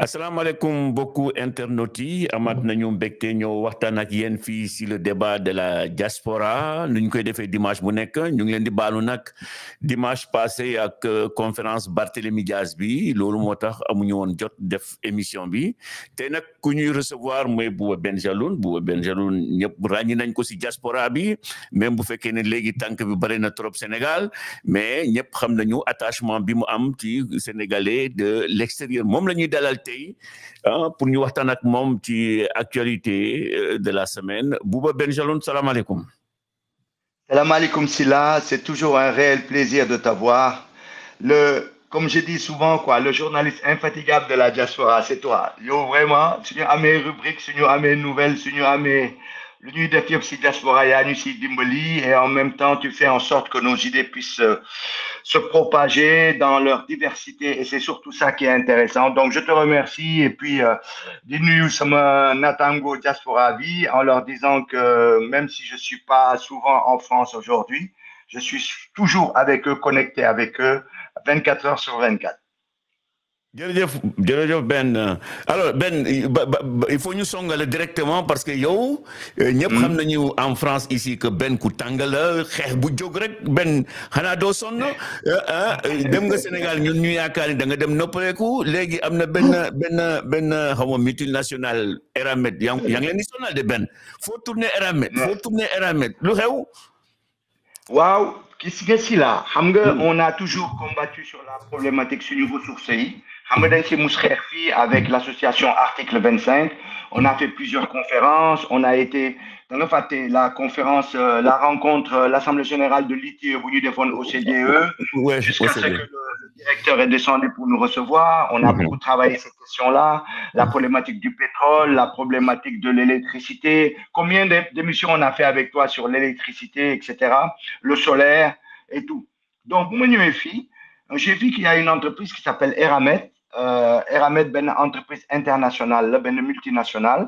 Asalaamaaleykum beaucoup internautes yi amaat nañu mbégte ñoo waxtaan ak yéen fii si le débat de la diaspora nu ñu koy defee dimanche bu nekk ñu ngi leen di baalu nag dimanche passé ak conférence Barthélémy Dias bi loolu moo tax amuñu woon jot def émission bi te nag ku ñuy recevoir mooy Bouba Bengelloune ñëpp ràññi nañ ko si diaspora bi même bu fekkee ne léegi tànk bi bëri na trop Sénégal mais ñëpp xam nañu attachement bi mu am ci sénégalais de l'extérieur moom la ñuy dalal tey pour ñu waxtaan ak moom ci actualité de la semaine Bouba Bengelloune salaamaaleykum. Salaamaaleykum Silla, c'est toujours un réel plaisir de t'avoir. Comme je dis souvent, quoi, le journaliste infatigable de la diaspora, c'est toi. Yo, vraiment, si nous avons mes rubriques, si nous avons mes nouvelles, si nous avons mes... Le nuit de Fiopsi Diaspora, Yannis Dimboli, et en même temps, tu fais en sorte que nos idées puissent se propager dans leur diversité, et c'est surtout ça qui est intéressant. Donc, je te remercie, et puis, dis-nous, sama Natango Diaspora Vie, en leur disant que même si je suis pas souvent en France aujourd'hui, je suis toujours avec eux, connecté avec eux, 24 heures sur 24. jërëjëf Ben alors Ben il faut ñu songale directement parce que yow ñëpp xam nañu en France ici que Ben ku tàngala xeex bu jóg rek Ben xanaa doo sonn dem nga Sénégal ñun ñu yaakaar ni da nga dem noppaleku léegi am na benn xaw ma multinational Eramet yaa ngi leen di sonal de Ben foo tourner Eramet lu xew waaw gis nga si la xam nga on a toujours combattu sur la problématique suñu ressources yi xam nga dañ ci mus xeex fii avec l'association Article 25 on a fait plusieurs conférences on a été da nga fàtte la conférence la rencontre l'assemblée générale de l'ITIE bu ñu defoon au CDE jusqu'à ce que le directeur est descendu pour nous recevoir on a beaucoup travaillé cette question-là la problématique du pétrole la problématique de l'électricité combien d'émissions on a fait avec toi sur l'électricité etc le solaire et tout donc bu ma ñëwee fii j'ai vu qu'il y a une entreprise qui s'appelle Eramet Eramet benn entreprise internationale la benn multinationale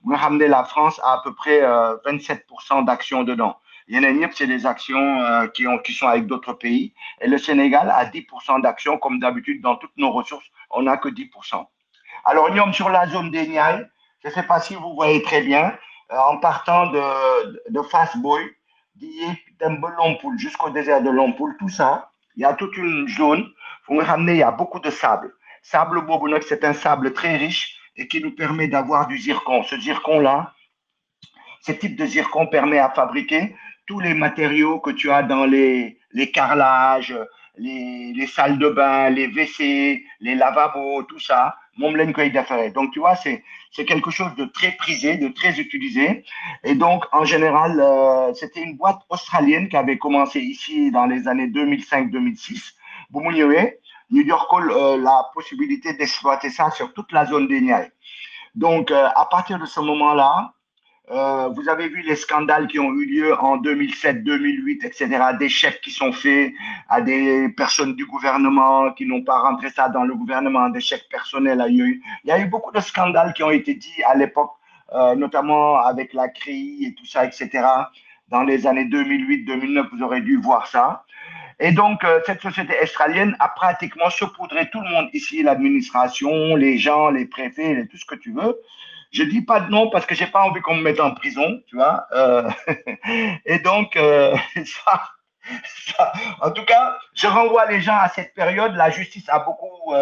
bu nga xam ne la France a à peu près 27% d'actions dedans yeneen ñëpp c'est des actions qui sont avec d'autres pays et le Sénégal a 10% d'actions comme d'habitude dans toutes nos ressources on n'a que 10%. Alors ñoom sur la zone des Niayes je ne sais pas si vous voyez très bien en partant de Fass Boye di dem ba Lompoul jusqu'au désert de Lompoul tout ça il y a toute une zone fu nga xam ne il y a beaucoup de sable boobu nag c'est un sable très riche et qui nous permet d'avoir du zircon ce zircon-là ce type de zircon permet à fabriquer tous les matériaux que tu as dans les carrelages les salles de bain les WC les lavabos tout ça moom lañ koy defaree donc tu vois c'est quelque chose de très prisé de très utilisé et donc en général c'était une boîte australienne qui avait commencé ici dans les années 2005-2006 bu mu ñëwee ñu jox ko la possibilité d'exploiter ça sur toute la zone des Niayes donc à partir de ce moment-là vous avez vu les scandales qui ont eu lieu en 2007, 2008, etc. Des chèques qui sont faits à des personnes du gouvernement qui n'ont pas rentré ça dans le gouvernement, des chèques personnels. Il y a eu beaucoup de scandales qui ont été dits à l'époque, notamment avec la CRI et tout ça, etc. Dans les années 2008, 2009, vous aurez dû voir ça. Et donc, cette société australienne a pratiquement saupoudré tout le monde ici, l'administration, les gens, les préfets, tout ce que tu veux. Je dis pas de nom parce que j'ai pas envie qu'on me mette en prison, tu vois. Et donc, en tout cas, je renvoie les gens à cette période. La justice a beaucoup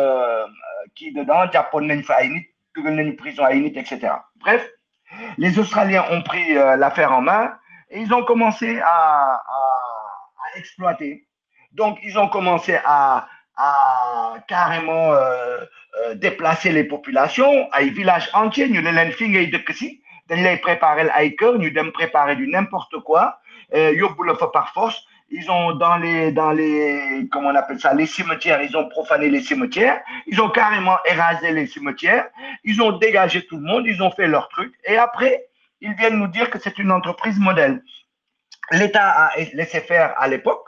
qui dedans, Japon n'a une prison à Init, etc. Bref, les Australiens ont pris l'affaire en main et ils ont commencé à exploiter. Donc, ils ont commencé à carrément déplacer les populations ay villages entiers ñu ne leen fi ngay dëkk si dañ lay préparer ay kër ñu dem préparer du n'importe quoi yóbbu la fa par force ils ont dans les comment on appelle ça les cimetières ils ont profané les cimetières ils ont carrément érasé les cimetières ils ont dégagé tout le monde ils ont fait leur truc et après ils viennent nous dire que c'est une entreprise modèle l'État a laissé faire à l'époque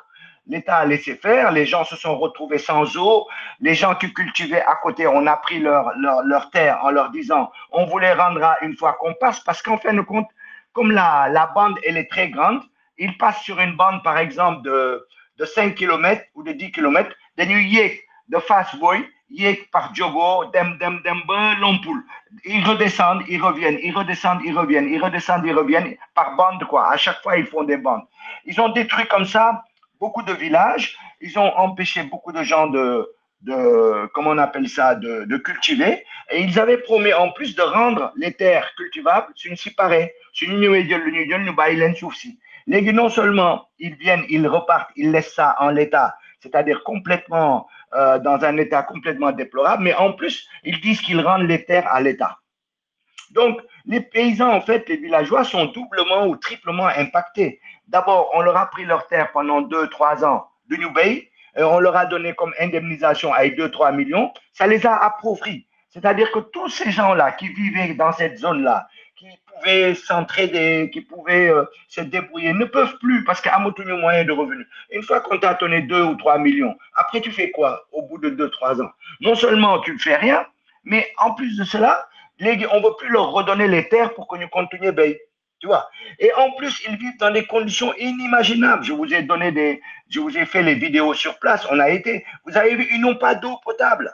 l'État a laissé faire, les gens se sont retrouvés sans eau, les gens qui cultivaient à côté, on a pris leur terre en leur disant on vous les rendra une fois qu'on passe, parce qu'en fin de compte, comme la bande elle est très grande, ils passent sur une bande par exemple de 5 km ou de 10 km, dañuy yéeg de Fass Boy, yéeg par Diogo, dem ba Lompoul. Ils redescendent, ils reviennent, ils redescendent, ils reviennent, ils redescendent, ils reviennent par bande quoi. À chaque fois, ils font des bandes. Ils ont détruit comme ça beaucoup de villages. Ils ont empêché beaucoup de gens comment on appelle ça, de cultiver. Et ils avaient promis en plus de rendre les terres cultivables, c'est une séparée. C'est une non seulement ils viennent, ils repartent, ils laissent ça en l'état, c'est-à-dire complètement dans un état complètement déplorable, mais en plus, ils disent qu'ils rendent les terres à l'état. Donc, les paysans, en fait, les villageois sont doublement ou triplement impactés. D'abord, on leur a pris leurs terres pendant 2-3 ans de New Bay, et on leur a donné comme indemnisation avec 2-3 millions, ça les a appauvris. C'est-à-dire que tous ces gens-là qui vivaient dans cette zone-là, qui pouvaient s'entraider, qui pouvaient se débrouiller, ne peuvent plus parce qu'à un moyen de revenu. Une fois qu'on t'a donné 2 ou 3 millions, après tu fais quoi au bout de 2-3 ans? Non seulement tu ne fais rien, mais en plus de cela, on ne veut plus leur redonner les terres pour que nous continuions à tu vois. Et en plus, ils vivent dans des conditions inimaginables. Je vous ai fait les vidéos sur place. On a été, vous avez vu, ils n'ont pas d'eau potable.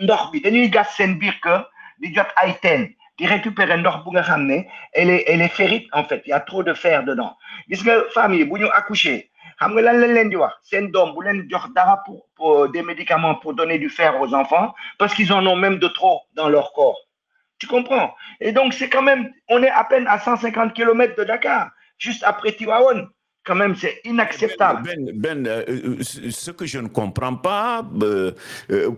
Ndox bi dañuy gas seen biir kër di jot ay teen di récupérer ndox bu nga xam ne elle est ferrite en fait. Il y a trop de fer dedans. Gis nga famille bu ñu accoucher xam nga lan lañ leen di wax seen doom bu leen jox dara pour des médicaments pour donner du fer aux enfants parce qu'ils en ont même de trop dans leur corps. Tu comprends? Et donc, c'est quand même, on est à peine à 150 km de Dakar, juste après Tivaouane. Quand même, c'est inacceptable. Ce que je ne comprends pas,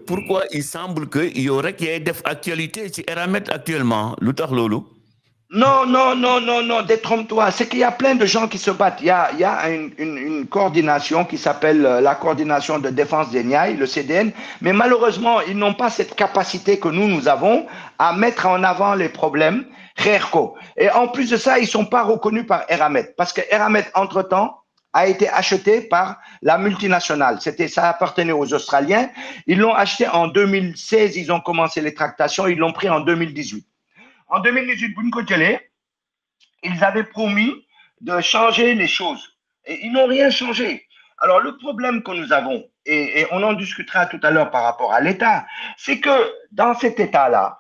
pourquoi il semble qu'il y aurait qu'il y ait des actualités sur Eramet actuellement, Lolo? Non, détrompe-toi. C'est qu'il y a plein de gens qui se battent. Il y a une coordination qui s'appelle la coordination de défense des Niayes, le CDN, mais malheureusement, ils n'ont pas cette capacité que nous avons à mettre en avant les problèmes. Et en plus de ça, ils ne sont pas reconnus par Eramet, parce que Eramet, entre-temps, a été acheté par la multinationale. Ça appartenait aux Australiens. Ils l'ont acheté en 2016, ils ont commencé les tractations, ils l'ont pris en 2018. En 2018, ils avaient promis de changer les choses. Et ils n'ont rien changé. Alors, le problème que nous avons, et on en discutera tout à l'heure par rapport à l'État, c'est que dans cet État-là,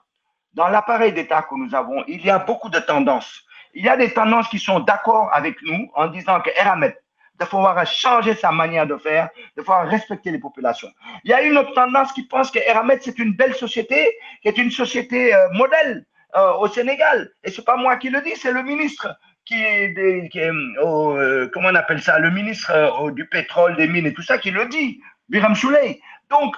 dans l'appareil d'État que nous avons, il y a beaucoup de tendances. Il y a des tendances qui sont d'accord avec nous en disant que Eramet, il faut changer sa manière de faire, il faut respecter les populations. Il y a une autre tendance qui pense que Eramet, c'est une belle société, qui est une société modèle. Au Sénégal. Et ce n'est pas moi qui le dis, c'est le ministre comment on appelle ça, le ministre du pétrole, des mines et tout ça qui le dit, Biram Souley. Donc,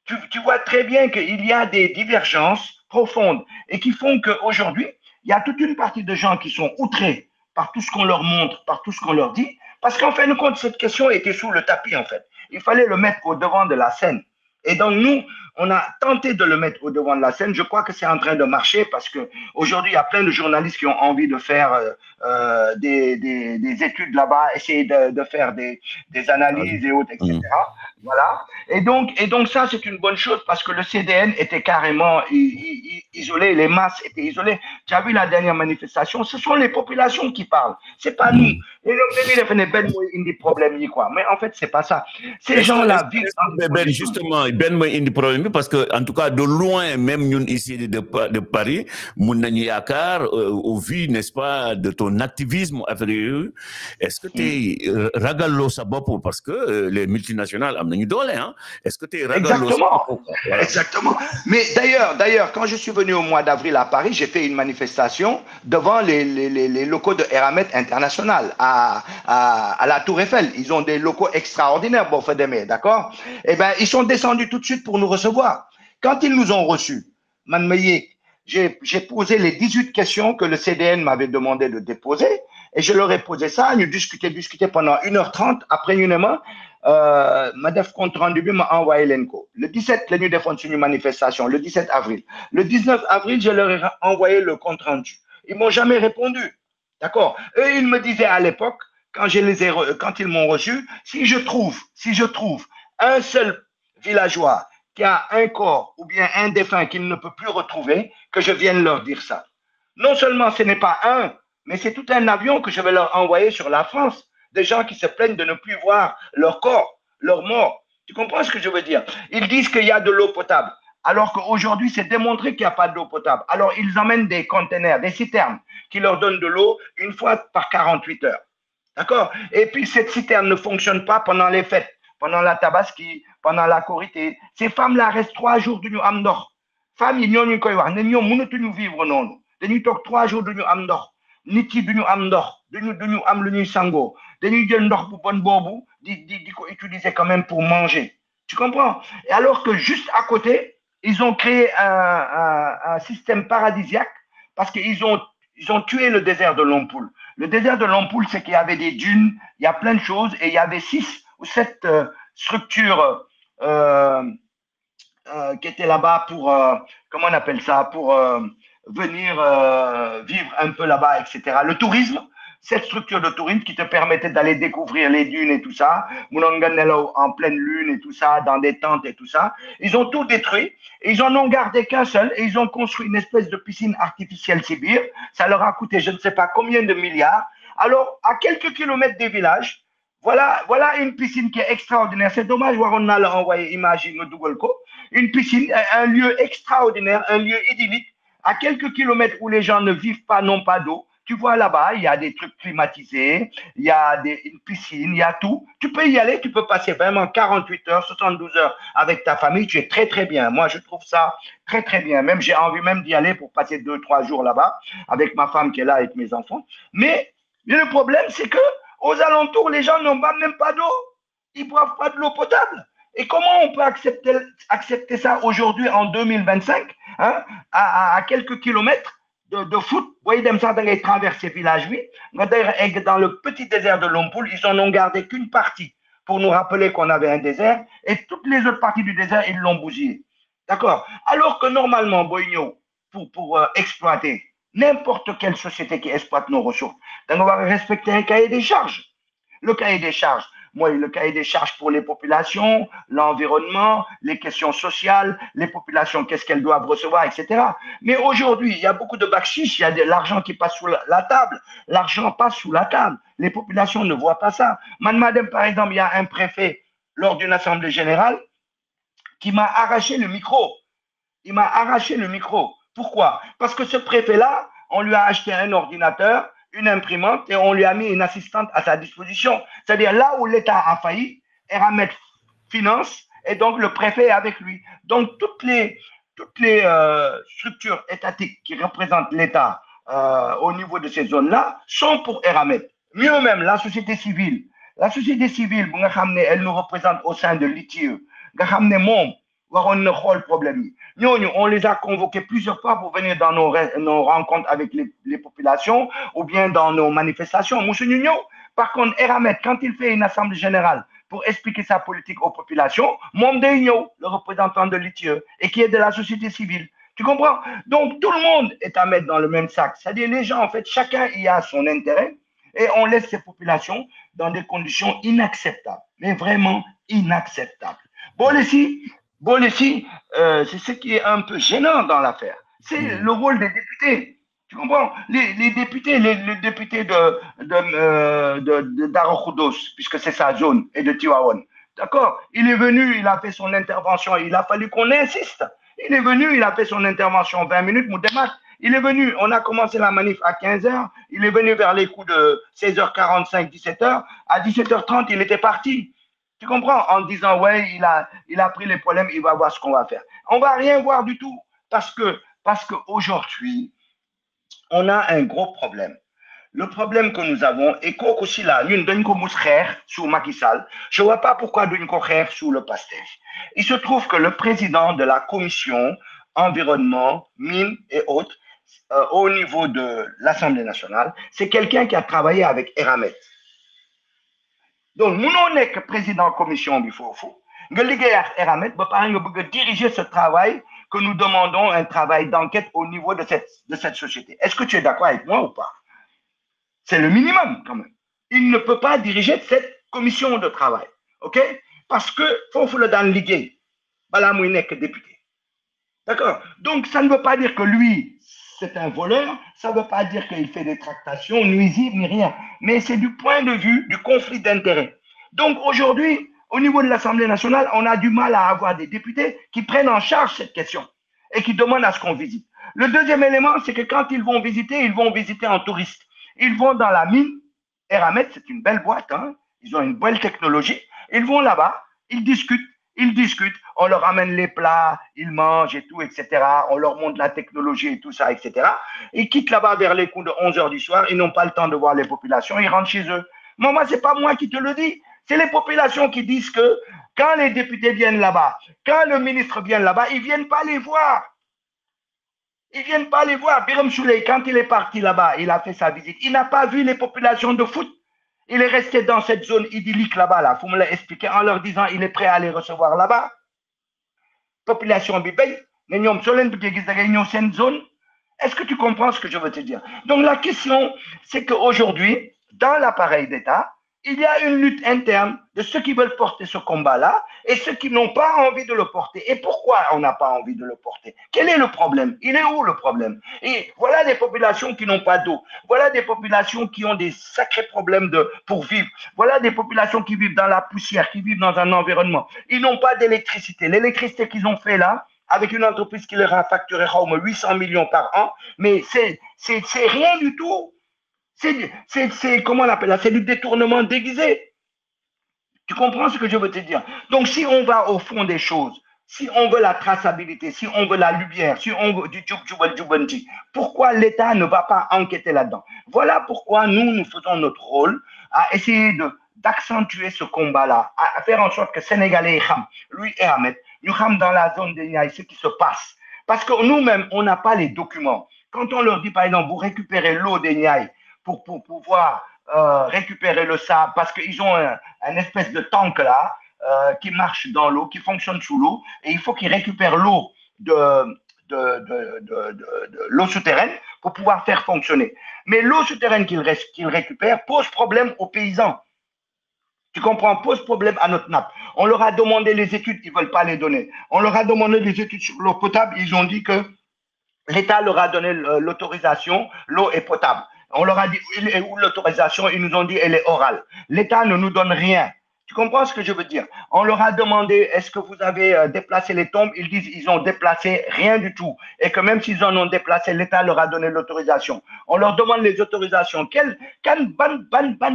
tu vois très bien qu'il y a des divergences profondes et qui font qu'aujourd'hui, il y a toute une partie de gens qui sont outrés par tout ce qu'on leur montre, par tout ce qu'on leur dit, parce qu'en fin de compte, cette question était sous le tapis, en fait. Il fallait le mettre au devant de la scène. Et donc, nous, on a tenté de le mettre au devant de la scène. Je crois que c'est en train de marcher parce qu'aujourd'hui, il y a plein de journalistes qui ont envie de faire des études là-bas, essayer de faire des analyses et autres, etc. Voilà. Et donc ça, c'est une bonne chose parce que le CDN était carrément isolé, les masses étaient isolées. Tu as vu la dernière manifestation, ce sont les populations qui parlent, c'est pas nous. Et donc, des problèmes, quoi. Mais en fait, c'est pas ça. Ces gens-là vivent justement, des problèmes parce que, en tout cas, de loin, même nous ici de Paris, au vu, n'est-ce pas, de ton activisme, est-ce que tu es ragalo sabot parce que les multinationales hein? Est-ce que tu es ragalo sabot? Exactement. Mais d'ailleurs, quand je suis venu au mois d'avril à Paris, j'ai fait une manifestation devant les locaux de Eramet International à la Tour Eiffel. Ils ont des locaux extraordinaires, d'accord? Eh bien, ils sont descendus tout de suite pour nous recevoir. Quand ils nous ont reçus, j'ai posé les 18 questions que le CDN m'avait demandé de déposer et je leur ai posé ça. Nous discuté pendant 1h30. Après Madef compte rendu m'a envoyé l'ENCO. Le 17, nous défendons une manifestation, le 17 avril. Le 19 avril, je leur ai envoyé le compte rendu. Ils ne m'ont jamais répondu. D'accord? Eux, ils me disaient à l'époque quand quand ils m'ont reçu, si je trouve un seul villageois qui a un corps ou bien un défunt qu'il ne peut plus retrouver, que je vienne leur dire ça. Non seulement ce n'est pas un, mais c'est tout un avion que je vais leur envoyer sur la France, des gens qui se plaignent de ne plus voir leur corps, leur mort. Tu comprends ce que je veux dire? Ils disent qu'il y a de l'eau potable, alors qu'aujourd'hui, c'est démontré qu'il n'y a pas d'eau potable. Alors, ils emmènent des conteneurs, des citernes, qui leur donnent de l'eau une fois par 48 heures. D'accord? Et puis, cette citerne ne fonctionne pas pendant les fêtes, pendant la tabaski, pendant la korité. Ces femmes-là restent 3 jours de nous am ndox. Femmes yi ñooñu koy wax ne ñoom mënatuñu vivre noonu. Dañuy toog 3 jours de ñu am ndox. Nit yi duñu am ndox. duñu am lu ñuy sangoo. Dañuy jël ndox bu bon boobu di ko utiliser quand même pour manger. Tu comprends? Et alors que juste à côté, ils ont créé un système paradisiaque parce qu'ils ont tué le désert de Lompoul. Le désert de Lompoul, c'est qu'il y avait des dunes, il y a plein de choses, et il y avait 6 ou 7 structures qui étaient là-bas pour, comment on appelle ça, pour venir vivre un peu là-bas, etc. Le tourisme, cette structure de tourisme qui te permettait d'aller découvrir les dunes et tout ça, Mounanganelo en pleine lune et tout ça, dans des tentes et tout ça. Ils ont tout détruit et ils en ont gardé qu'un seul et ils ont construit une espèce de piscine artificielle Sibir. Ça leur a coûté je ne sais pas combien de milliards. Alors, à quelques kilomètres des villages, voilà une piscine qui est extraordinaire. C'est dommage, on a envoyé imagine une piscine, un lieu extraordinaire, un lieu idyllique, à quelques kilomètres où les gens ne vivent pas, n'ont pas d'eau. Tu vois là-bas, il y a des trucs climatisés, il y a une piscine, il y a tout. Tu peux y aller, tu peux passer vraiment 48 heures, 72 heures avec ta famille. Tu es très, très bien. Moi, je trouve ça très, très bien. Même, j'ai envie même d'y aller pour passer 2-3 jours là-bas avec ma femme qui est là, avec mes enfants. Mais le problème, c'est que aux alentours, les gens n'ont même pas d'eau. Ils ne boivent pas de l'eau potable. Et comment on peut accepter ça aujourd'hui en 2025, hein, à quelques kilomètres de foot? Vous voyez, dem ça, dans traverser village, oui. Dans le petit désert de Lompoul, ils n'en ont gardé qu'une partie pour nous rappeler qu'on avait un désert. Et toutes les autres parties du désert, ils l'ont bousillé. D'accord? Alors que normalement, Boigno, pour exploiter n'importe quelle société qui exploite nos ressources, on va respecter un cahier des charges. Le cahier des charges, moi, le cahier des charges pour les populations, l'environnement, les questions sociales, les populations, qu'est-ce qu'elles doivent recevoir, etc. Mais aujourd'hui, il y a beaucoup de bakchiches, il y a de l'argent qui passe sous la table. L'argent passe sous la table. Les populations ne voient pas ça. Madame, par exemple, il y a un préfet lors d'une assemblée générale qui m'a arraché le micro. Il m'a arraché le micro. Pourquoi? Parce que ce préfet-là, on lui a acheté un ordinateur, une imprimante et on lui a mis une assistante à sa disposition. C'est-à-dire là où l'État a failli, Eramet finance et donc le préfet est avec lui. Donc toutes les structures étatiques qui représentent l'État au niveau de ces zones-là sont pour Eramet. Mieux même, la société civile. La société civile, elle nous représente au sein de l'ITIE. Le problème. Nous, on les a convoqués plusieurs fois pour venir dans nos rencontres avec les populations ou bien dans nos manifestations. Par contre, Eramet, quand il fait une assemblée générale pour expliquer sa politique aux populations, Mondegno, le représentant de l'ITIE, et qui est de la société civile. Tu comprends? Donc, tout le monde est à mettre dans le même sac. C'est-à-dire, les gens, en fait, chacun y a son intérêt et on laisse ces populations dans des conditions inacceptables, mais vraiment inacceptables. Bon, ici, c'est ce qui est un peu gênant dans l'affaire. C'est le rôle des députés. Tu comprends? Les députés, les députés d'Arokoudos, puisque c'est sa zone, et de Tiwawan. D'accord? Il est venu, il a fait son intervention, il a fallu qu'on insiste. Il est venu, il a fait son intervention 20 minutes, Moudémat. Il est venu, on a commencé la manif à 15h, il est venu vers les coups de 16h45, 17h. À 17h30, il était parti. Tu comprends? En disant, ouais, il a pris les problèmes, il va voir ce qu'on va faire. On ne va rien voir du tout parce qu'aujourd'hui, on a un gros problème. Le problème que nous avons, et aussi là, nous avons sous Macky Sall, je ne vois pas pourquoi nous avons sous le PASTEF. Il se trouve que le président de la commission environnement, mines et autres, au niveau de l'Assemblée nationale, c'est quelqu'un qui a travaillé avec Eramet. Donc, nous sommes que président de la commission du FOFO. Nous avons diriger ce travail que nous demandons, un travail d'enquête au niveau de cette société. Est-ce que tu es d'accord avec moi ou pas? C'est le minimum quand même. il ne peut pas diriger cette commission de travail. OK? Parce que faut le dans liguer. Bala Mouinek député. D'accord? Donc, ça ne veut pas dire que lui, c'est un voleur, ça ne veut pas dire qu'il fait des tractations nuisibles ni rien, mais c'est du point de vue du conflit d'intérêts. Donc, aujourd'hui, au niveau de l'Assemblée nationale, on a du mal à avoir des députés qui prennent en charge cette question et qui demandent à ce qu'on visite. Le deuxième élément, c'est que quand ils vont visiter en touriste. Ils vont dans la mine. Eramet, c'est une belle boîte, hein? Ils ont une belle technologie. Ils vont là-bas, ils discutent, on leur amène les plats, ils mangent et tout, etc. On leur montre la technologie et tout ça, etc. Ils quittent là-bas vers les coups de 11 h du soir, ils n'ont pas le temps de voir les populations, ils rentrent chez eux. Moi, c'est pas moi qui te le dis, c'est les populations qui disent que quand les députés viennent là-bas, quand le ministre vient là-bas, ils ne viennent pas les voir. Ils ne viennent pas les voir. Biram Souley, quand il est parti là-bas, il a fait sa visite, il n'a pas vu les populations de foot. Il est resté dans cette zone idyllique là-bas, là. Faut me l'expliquer en leur disant il est prêt à les recevoir là-bas. Population Bibey, zone. Est-ce que tu comprends ce que je veux te dire? Donc la question, c'est qu'aujourd'hui, dans l'appareil d'État, il y a une lutte interne de ceux qui veulent porter ce combat-là et ceux qui n'ont pas envie de le porter. Et pourquoi on n'a pas envie de le porter? Quel est le problème? Il est où le problème? Et voilà des populations qui n'ont pas d'eau. Voilà des populations qui ont des sacrés problèmes pour vivre. Voilà des populations qui vivent dans la poussière, qui vivent dans un environnement. Ils n'ont pas d'électricité. L'électricité qu'ils ont fait là, avec une entreprise qui leur a facturé 800 millions par an, mais c'est rien du tout. C'est comment on appelle ça? C'est du détournement déguisé. Tu comprends ce que je veux te dire? Donc, si on va au fond des choses, si on veut la traçabilité, si on veut la lumière, si on veut du djubal-djubanti, pourquoi l'État ne va pas enquêter là-dedans? Voilà pourquoi nous faisons notre rôle à essayer d'accentuer ce combat-là, à faire en sorte que Sénégalais, lui et Ahmed, nous sommes dans la zone des Niayes, ce qui se passe. Parce que nous-mêmes, on n'a pas les documents. Quand on leur dit, par exemple, vous récupérez l'eau des Niayes pour pouvoir récupérer le sable, parce qu'ils ont un espèce de tank là, qui marche dans l'eau, qui fonctionne sous l'eau, et il faut qu'ils récupèrent l'eau de l'eau souterraine pour pouvoir faire fonctionner. Mais l'eau souterraine qu'ils récupèrent pose problème aux paysans. Tu comprends? Pose problème à notre nappe. On leur a demandé les études, ils ne veulent pas les donner. On leur a demandé les études sur l'eau potable, ils ont dit que l'État leur a donné l'autorisation, l'eau est potable. On leur a dit où l'autorisation, ils nous ont dit elle est orale. L'État ne nous donne rien. Tu comprends ce que je veux dire? On leur a demandé est-ce que vous avez déplacé les tombes? Ils disent ils ont déplacé rien du tout. Et que même s'ils en ont déplacé, l'État leur a donné l'autorisation. On leur demande les autorisations. Quel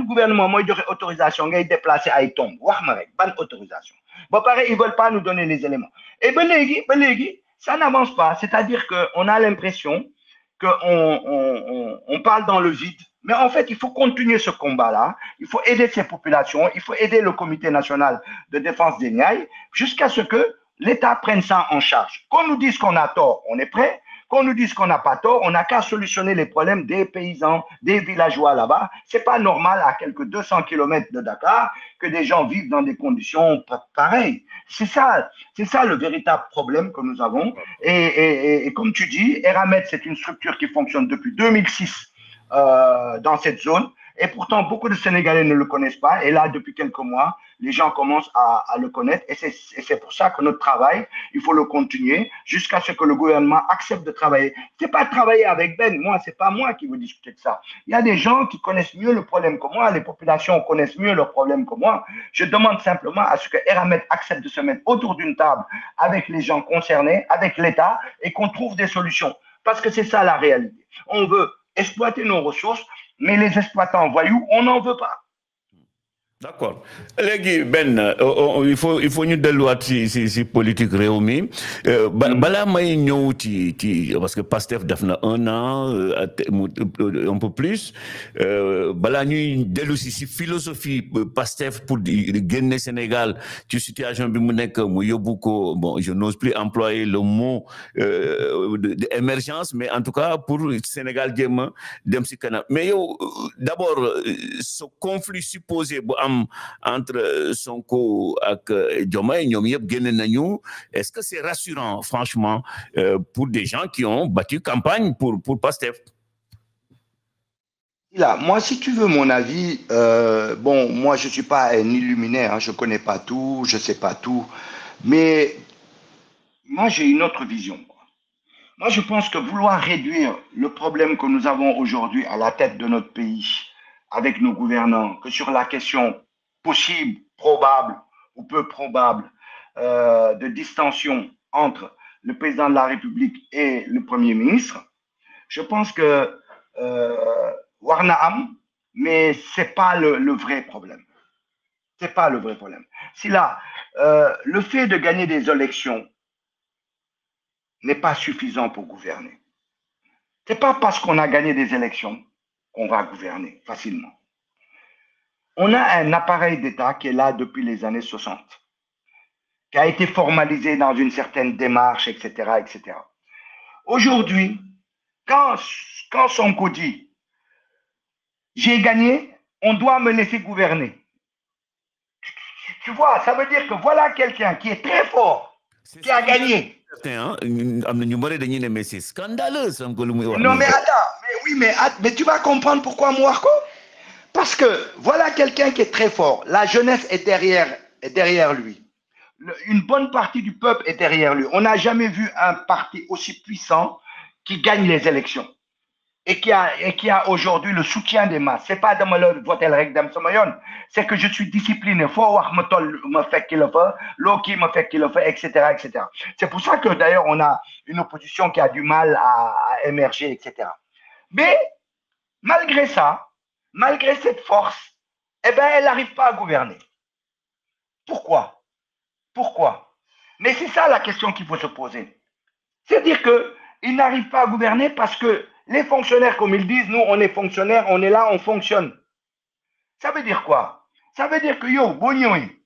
gouvernement moi il autorisation ngay déplacer ay tombes? Wax ma rek ban autorisation. Bon pareil, ils veulent pas nous donner les éléments. Et ben légui, ça n'avance pas. C'est-à-dire qu'on a l'impression qu'on parle dans le vide. Mais en fait, il faut continuer ce combat-là. Il faut aider ces populations. Il faut aider le Comité national de défense des Niayes jusqu'à ce que l'État prenne ça en charge. Qu'on nous dise qu'on a tort, on est prêt. Qu'on nous dise qu'on n'a pas tort, on n'a qu'à solutionner les problèmes des paysans, des villageois là-bas. C'est pas normal à quelques 200 km de Dakar que des gens vivent dans des conditions pareilles. C'est ça le véritable problème que nous avons. Et comme tu dis, Eramet, c'est une structure qui fonctionne depuis 2006 dans cette zone. Et pourtant, beaucoup de Sénégalais ne le connaissent pas. Et là, depuis quelques mois, les gens commencent à le connaître. Et c'est pour ça que notre travail, il faut le continuer jusqu'à ce que le gouvernement accepte de travailler. C'est pas travailler avec Ben. Moi, c'est pas moi qui veux discuter de ça. Il y a des gens qui connaissent mieux le problème que moi. Les populations connaissent mieux leurs problèmes que moi. Je demande simplement à ce que Eramet accepte de se mettre autour d'une table avec les gens concernés, avec l'État, et qu'on trouve des solutions. Parce que c'est ça la réalité. On veut exploiter nos ressources, mais les exploitants voyous, on n'en veut pas. D'accord. Légui Ben, il faut ñu delluwaat si politique réew mi balaa may ñëw ci parce que Pastef def na 1 an un peu plus balaa ñuy dellu si philosophie Pastef pour génne Sénégal ci situation bi mu nekk mu yóbbu ko bon je n'ose plus employer le mot d'émergence mais en tout cas pour Sénégal jéem a dem si kanam mais yow d'abord ce conflit supposé bu am entre Sonko ak Diomaye ñoom yëpp génn nañu est-ce que c'est rassurant franchement pour des gens qui ont battu campagne pour Pastef? Là, moi, si tu veux mon avis, bon, moi, je ne suis pas un illuminaire, hein, je ne connais pas tout, je ne sais pas tout, mais moi, j'ai une autre vision. Moi, je pense que vouloir réduire le problème que nous avons aujourd'hui à la tête de notre pays avec nos gouvernants, que sur la question possible, probable ou peu probable de distension entre le président de la République et le Premier ministre, je pense que Warnaham, mais ce n'est pas le vrai problème. Ce n'est pas le vrai problème. Si là, le fait de gagner des élections n'est pas suffisant pour gouverner. Ce n'est pas parce qu'on a gagné des élections qu'on va gouverner facilement. On a un appareil d'État qui est là depuis les années 60, qui a été formalisé dans une certaine démarche, etc., etc. Aujourd'hui, quand Sonko dit « j'ai gagné, on doit me laisser gouverner », tu vois, ça veut dire que voilà quelqu'un qui est très fort, qui a gagné. Mais c'est scandaleux. Non, mais attends, mais tu vas comprendre pourquoi Mouarko. Parce que voilà quelqu'un qui est très fort. La jeunesse est derrière lui. Une bonne partie du peuple est derrière lui. On n'a jamais vu un parti aussi puissant qui gagne les élections et qui a aujourd'hui le soutien des masses. Ce n'est pas de me voter le règle d'Amsomayon, c'est que je suis discipliné. Il faut voir me fait qu'il le fait, Loki me fait qu'il le fait, etc., etc. C'est pour ça que d'ailleurs on a une opposition qui a du mal à émerger, etc. Mais malgré ça, malgré cette force, eh ben, elle n'arrive pas à gouverner. Pourquoi? Pourquoi? Mais c'est ça la question qu'il faut se poser. C'est-à-dire qu'ils n'arrivent pas à gouverner parce que les fonctionnaires, comme ils disent, nous, on est fonctionnaires, on est là, on fonctionne. Ça veut dire quoi? Ça veut dire que yo, Bognoui,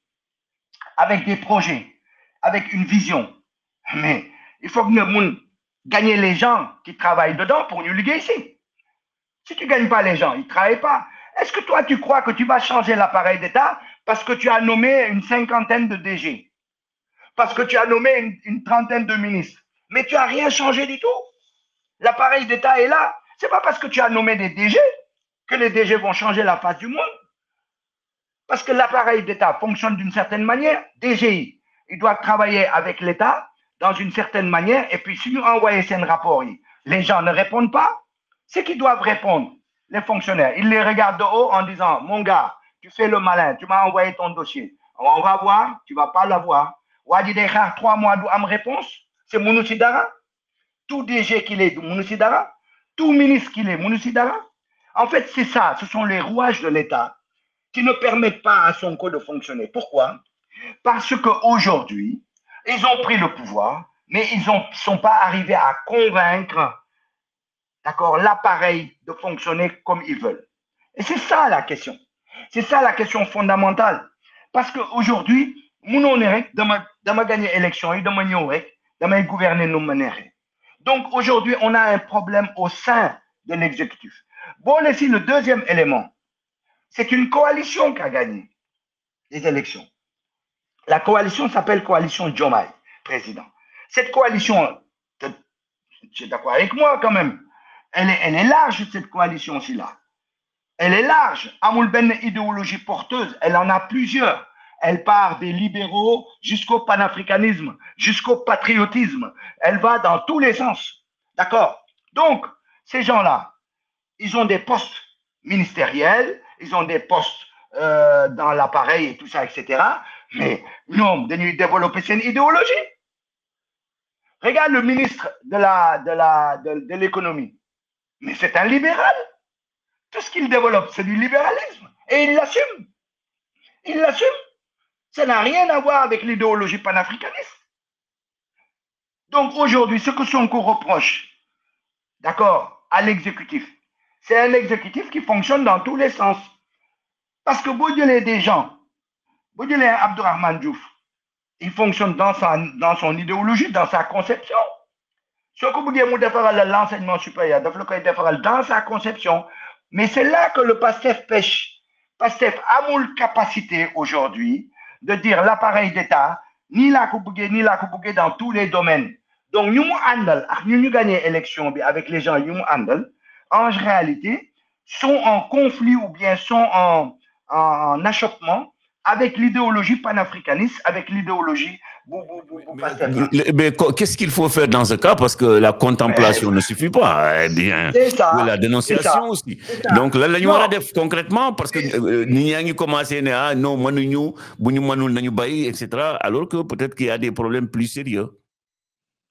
avec des projets, avec une vision, mais il faut que nous gagnions les gens qui travaillent dedans pour nous liguer ici. Si tu ne gagnes pas les gens, ils ne travaillent pas. Est-ce que toi, tu crois que tu vas changer l'appareil d'État parce que tu as nommé une cinquantaine de DG, parce que tu as nommé une trentaine de ministres, mais tu n'as rien changé du tout? L'appareil d'État est là. Ce n'est pas parce que tu as nommé des DG que les DG vont changer la face du monde. Parce que l'appareil d'État fonctionne d'une certaine manière. DGI, il doit travailler avec l'État dans une certaine manière. Et puis, si nous envoyons ces rapports, les gens ne répondent pas, c'est qu'ils doivent répondre, les fonctionnaires. Ils les regardent de haut en disant, mon gars, tu fais le malin, tu m'as envoyé ton dossier. On va voir, tu ne vas pas l'avoir. Wadi Dekha, 3 mois d'am réponse, c'est Mounousidara. Tout DG qu'il est, Mounousidara. Tout ministre qu'il est, Mounousidara. En fait, c'est ça, ce sont les rouages de l'État qui ne permettent pas à Sonko de fonctionner. Pourquoi? Parce qu'aujourd'hui, ils ont pris le pouvoir, mais ils ne sont pas arrivés à convaincre, d'accord, l'appareil de fonctionner comme ils veulent. Et c'est ça la question. C'est ça la question fondamentale. Parce qu'aujourd'hui, nous, on est gagner l'élection, on a gouverner nos manières. Donc aujourd'hui, on a un problème au sein de l'exécutif. Bon, ici, le deuxième élément, c'est une coalition qui a gagné les élections. La coalition s'appelle Coalition Diomaye, président. Cette coalition, tu es d'accord avec moi quand même, elle est large, cette coalition-ci là. Elle est large. Amoul Ben idéologie porteuse, elle en a plusieurs. Elle part des libéraux jusqu'au panafricanisme, jusqu'au patriotisme. Elle va dans tous les sens. D'accord? Donc, ces gens-là, ils ont des postes ministériels, ils ont des postes dans l'appareil et tout ça, etc. Mais non, de développer cette idéologie. Regarde le ministre de l'économie. Mais c'est un libéral. Tout ce qu'il développe, c'est du libéralisme. Et il l'assume. Il l'assume. Ça n'a rien à voir avec l'idéologie panafricaniste. Donc aujourd'hui, ce que Sonko reproche, d'accord, à l'exécutif, c'est un exécutif qui fonctionne dans tous les sens. Parce que Boudjele des gens, Boudjele Abdourahmane Diouf, il fonctionne dans son idéologie, dans sa conception. Ce que vous dites, l'enseignement supérieur, dans sa conception. Mais c'est là que le PASTEF pêche. PASTEF a une capacité aujourd'hui de dire l'appareil d'État, ni la Koubougué, ni la Koubougué dans tous les domaines. Donc, nous gagnons l'élection avec les gens, nous en réalité, sont en conflit ou bien sont en achoppement avec l'idéologie panafricaniste, avec l'idéologie mais qu'est-ce qu'il faut faire dans ce cas? Parce que la contemplation ne suffit pas. Eh bien, la dénonciation aussi. Donc là, la ñu war a def concrètement parce que nit ñaa ngi commencé ne ah non mënuñu bu ñu mënul nañu bàyyi, etc. Alors que peut-être qu'il y a des problèmes plus sérieux.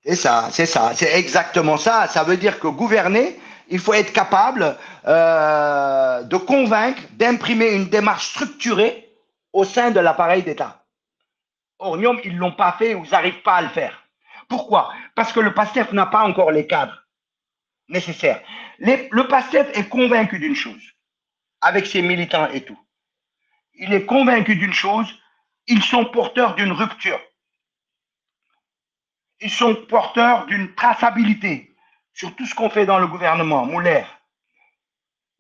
C'est ça, c'est exactement ça. Ça veut dire que gouverner, il faut être capable de convaincre, d'imprimer une démarche structurée au sein de l'appareil d'État. Or, ils ne l'ont pas fait ou ils n'arrivent pas à le faire. Pourquoi? Parce que le PASTEF n'a pas encore les cadres nécessaires. Le PASTEF est convaincu d'une chose, avec ses militants et tout. Il est convaincu d'une chose, ils sont porteurs d'une rupture. Ils sont porteurs d'une traçabilité sur tout ce qu'on fait dans le gouvernement, Mouler.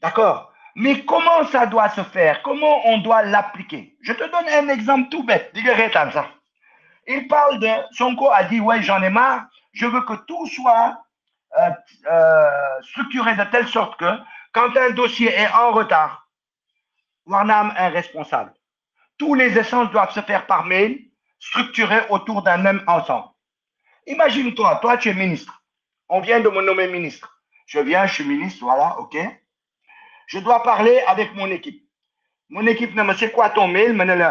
D'accord? Mais comment ça doit se faire? Comment on doit l'appliquer? Je te donne un exemple tout bête. Il parle de... Sonko a dit, ouais, j'en ai marre. Je veux que tout soit structuré de telle sorte que quand un dossier est en retard, Warnam est responsable. Tous les échanges doivent se faire par mail, structurés autour d'un même ensemble. Imagine-toi, toi, tu es ministre. On vient de me nommer ministre. Je viens, je suis ministre, voilà, ok. Je dois parler avec mon équipe. Mon équipe ne me sait quoi ton mail, mais le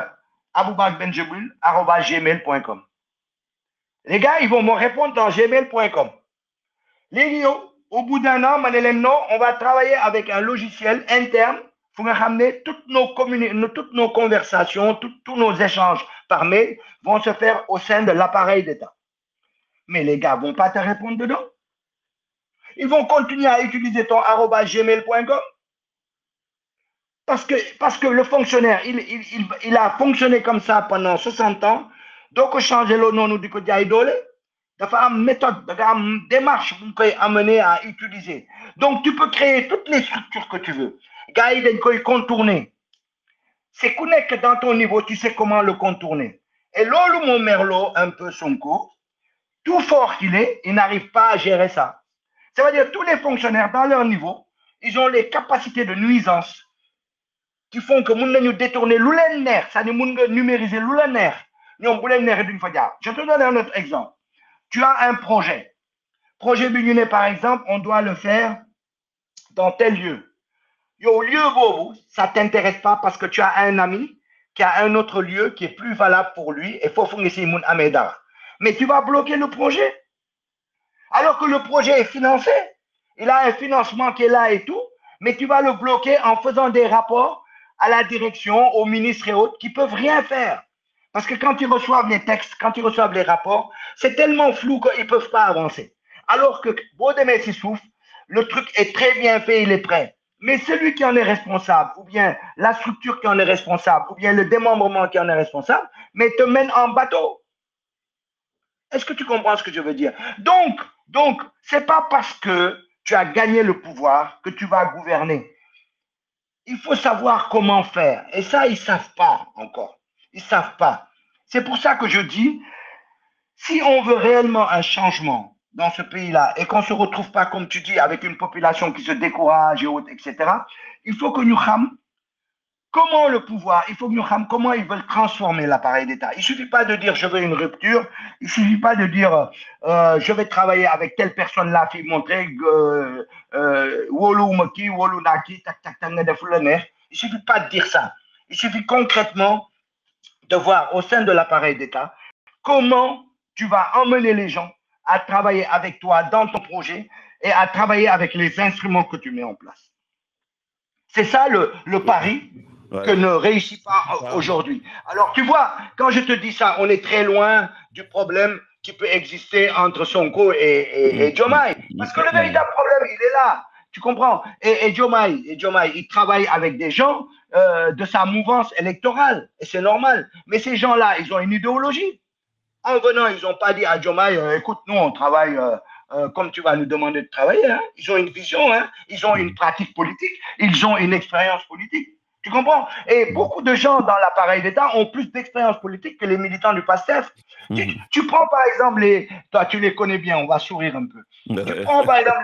aboubakbenjebril@gmail.com. Les gars, ils vont me répondre dans gmail.com. Les gars, au bout d'un an, non, on va travailler avec un logiciel interne pour ramener toutes nos conversations, tous nos échanges par mail vont se faire au sein de l'appareil d'État. Mais les gars ne vont pas te répondre dedans. Ils vont continuer à utiliser ton @gmail.com. Parce que le fonctionnaire, il a fonctionné comme ça pendant 60 ans. Donc, changer le nom, nous dit que il y a une méthode, une démarche pour amener à utiliser. Donc, tu peux créer toutes les structures que tu veux. Gars, il faut contourner. C'est que dans ton niveau, tu sais comment le contourner. Et là, mon merlot, un peu Sonko, tout fort qu'il est, il n'arrive pas à gérer ça. Ça veut dire que tous les fonctionnaires, dans leur niveau, ils ont les capacités de nuisance qui font que nous détourner l'oulener, ça nous numériser l'oulener. Je te donne un autre exemple. Tu as un projet. Projet Bunyoné, par exemple, on doit le faire dans tel lieu. Au lieu bobo, ça ne t'intéresse pas parce que tu as un ami qui a un autre lieu qui est plus valable pour lui et il faut fournir mon Ameda. Mais tu vas bloquer le projet. Alors que le projet est financé. Il a un financement qui est là et tout, mais tu vas le bloquer en faisant des rapports à la direction, aux ministres et autres, qui ne peuvent rien faire. Parce que quand ils reçoivent les textes, quand ils reçoivent les rapports, c'est tellement flou qu'ils ne peuvent pas avancer. Alors que Baudemé Sissouf, le truc est très bien fait, il est prêt. Mais celui qui en est responsable, ou bien la structure qui en est responsable, ou bien le démembrement qui en est responsable, mais te mène en bateau. Est-ce que tu comprends ce que je veux dire? Donc, ce n'est pas parce que tu as gagné le pouvoir que tu vas gouverner. Il faut savoir comment faire. Et ça, ils ne savent pas encore. Ils ne savent pas. C'est pour ça que je dis, si on veut réellement un changement dans ce pays-là et qu'on ne se retrouve pas, comme tu dis, avec une population qui se décourage et autres, etc., il faut que nous sachions comment le pouvoir, il faut que nous sachions comment ils veulent transformer l'appareil d'État. Il ne suffit pas de dire je veux une rupture, il ne suffit pas de dire je vais travailler avec telle personne-là qui montrait Wolu Moki, Wolu Naki, tak tak tak. Il ne suffit pas de dire ça. Il suffit concrètement de voir au sein de l'appareil d'État comment tu vas emmener les gens à travailler avec toi dans ton projet et à travailler avec les instruments que tu mets en place. C'est ça le pari que ne réussit pas aujourd'hui. Alors, tu vois, quand je te dis ça, on est très loin du problème qui peut exister entre Sonko et Diomaye. Parce que le véritable problème, il est là. Tu comprends? Et Diomaye, il travaille avec des gens de sa mouvance électorale. Et c'est normal. Mais ces gens-là, ils ont une idéologie. En venant, ils n'ont pas dit à Diomaye, écoute, nous, on travaille comme tu vas nous demander de travailler. Hein. Ils ont une vision, hein. Ils ont une pratique politique, ils ont une expérience politique. Tu comprends? Et beaucoup de gens dans l'appareil d'État ont plus d'expérience politique que les militants du PASTEF. Tu prends par exemple, toi tu les connais bien, on va sourire un peu. Tu prends par exemple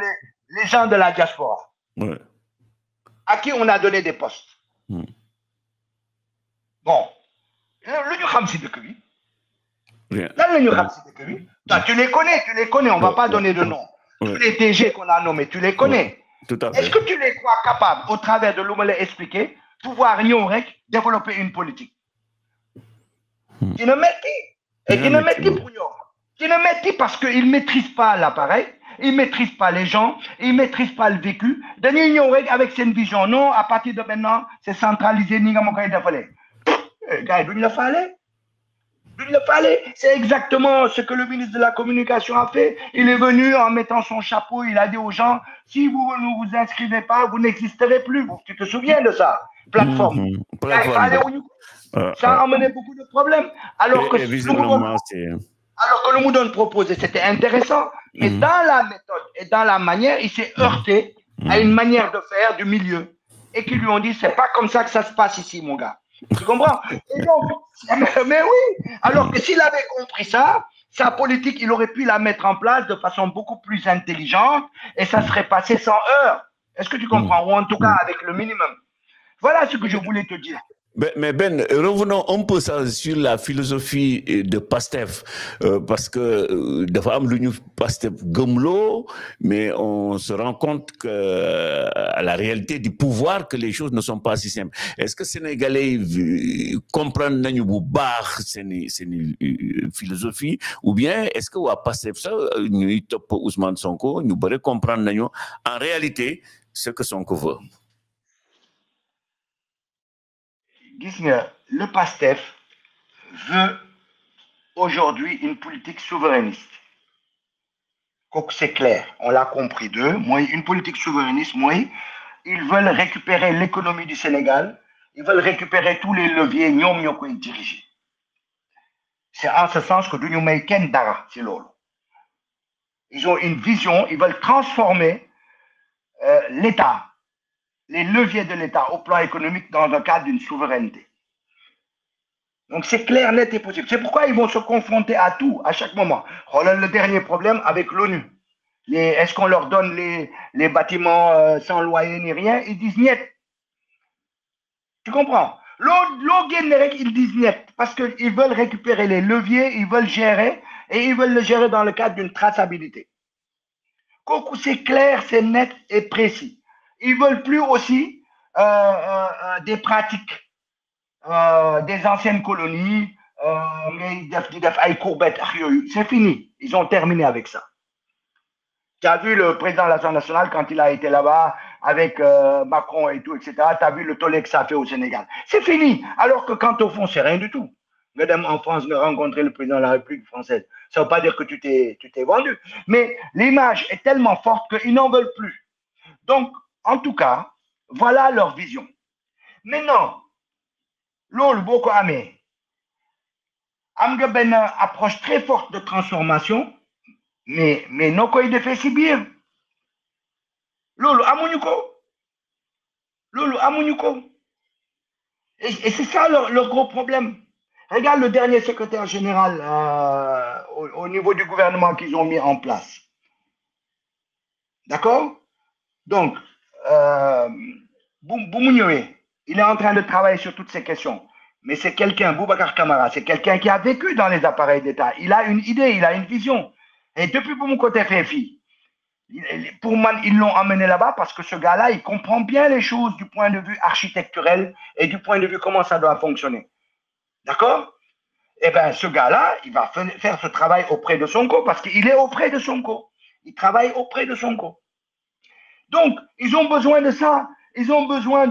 les gens de la diaspora. à qui on a donné des postes. Bon, le ñu xam si dëkk bi. Lan la ñu xam si dëkk bi. Tu les connais, on ne va pas donner de nom. Tous les DG qu'on a nommés, tu les connais. Tout à fait. Est-ce que tu les crois capables, au travers de l'Oumele expliqué, pouvoir développer une politique qui ne mettent et qui ne mettent pour nous. Qui ne mettent parce qu'ils ne maîtrisent pas l'appareil, ils ne maîtrisent pas les gens, ils ne maîtrisent pas le vécu. Avec cette vision, non, à partir de maintenant, c'est centralisé. Gars, c'est exactement ce que le ministre de la Communication a fait. Il est venu en mettant son chapeau, il a dit aux gens, si vous ne vous inscrivez pas, vous n'existerez plus. Tu te souviens de ça? Plateforme. Ça a amené beaucoup de problèmes. Alors que le Moudon proposé, c'était intéressant. Mais dans la méthode et dans la manière, il s'est heurté à une manière de faire du milieu. Et qui lui ont dit, c'est pas comme ça que ça se passe ici, mon gars. Tu comprends? Et donc, mais oui, alors que s'il avait compris ça, sa politique, il aurait pu la mettre en place de façon beaucoup plus intelligente et ça serait passé sans heurts. Est-ce que tu comprends? Ou en tout cas avec le minimum. Voilà ce que je voulais te dire. Mais Ben, revenons un peu sur la philosophie de Pastef, parce que de femmes l'union Pastef Gomlo, mais on se rend compte que à la réalité du pouvoir que les choses ne sont pas si simples. Est-ce que Sénégalais comprennent nañu bu baax seen philosophie, ou bien est-ce que waa Pastef ça ñuy top Ousmane Sonko ñu bëri comprendre nañu en réalité ce que Sonko veut? Le PASTEF veut aujourd'hui une politique souverainiste. C'est clair, on l'a compris d'eux. Moi, une politique souverainiste, moi, ils veulent récupérer l'économie du Sénégal, ils veulent récupérer tous les leviers, nous diriger. C'est en ce sens que nous mettons Dara, c'est l'eau. Ils ont une vision, ils veulent transformer l'État, les leviers de l'État au plan économique dans le cadre d'une souveraineté. Donc c'est clair, net et possible. C'est pourquoi ils vont se confronter à tout, à chaque moment. Le dernier problème avec l'ONU. Est-ce qu'on leur donne les bâtiments sans loyer ni rien? Ils disent niet. Tu comprends? Ils disent niet parce qu'ils veulent récupérer les leviers, ils veulent gérer et ils veulent le gérer dans le cadre d'une traçabilité. C'est clair, c'est net et précis. Ils ne veulent plus aussi des pratiques des anciennes colonies, c'est fini. Ils ont terminé avec ça. Tu as vu le président de l'Assemblée nationale quand il a été là-bas avec Macron et tout, etc. Tu as vu le tollé que ça fait au Sénégal. C'est fini. Alors que quand au fond, c'est rien du tout. Madame, en France, de rencontrer le président de la République française, ça ne veut pas dire que tu t'es vendu. Mais l'image est tellement forte qu'ils n'en veulent plus. Donc, en tout cas, voilà leur vision. Maintenant, l'ol boko amé, amga ben approche très forte de transformation, mais non quoi il fait si bien. Lolo amunyuko. Et c'est ça leur gros problème. Regarde le dernier secrétaire général au niveau du gouvernement qu'ils ont mis en place. D'accord? Donc, Boumounioé, il est en train de travailler sur toutes ces questions. Mais c'est quelqu'un, Boubacar Camara, c'est quelqu'un qui a vécu dans les appareils d'État. Il a une idée, il a une vision. Et depuis pour mon côté FFI, pour moi, ils l'ont emmené là-bas parce que ce gars-là, il comprend bien les choses du point de vue architecturel et du point de vue comment ça doit fonctionner. D'accord? Eh bien, ce gars-là, il va faire ce travail auprès de Sonko parce qu'il est auprès de Sonko. Il travaille auprès de Sonko. Donc, ils ont besoin de ça. Ils ont besoin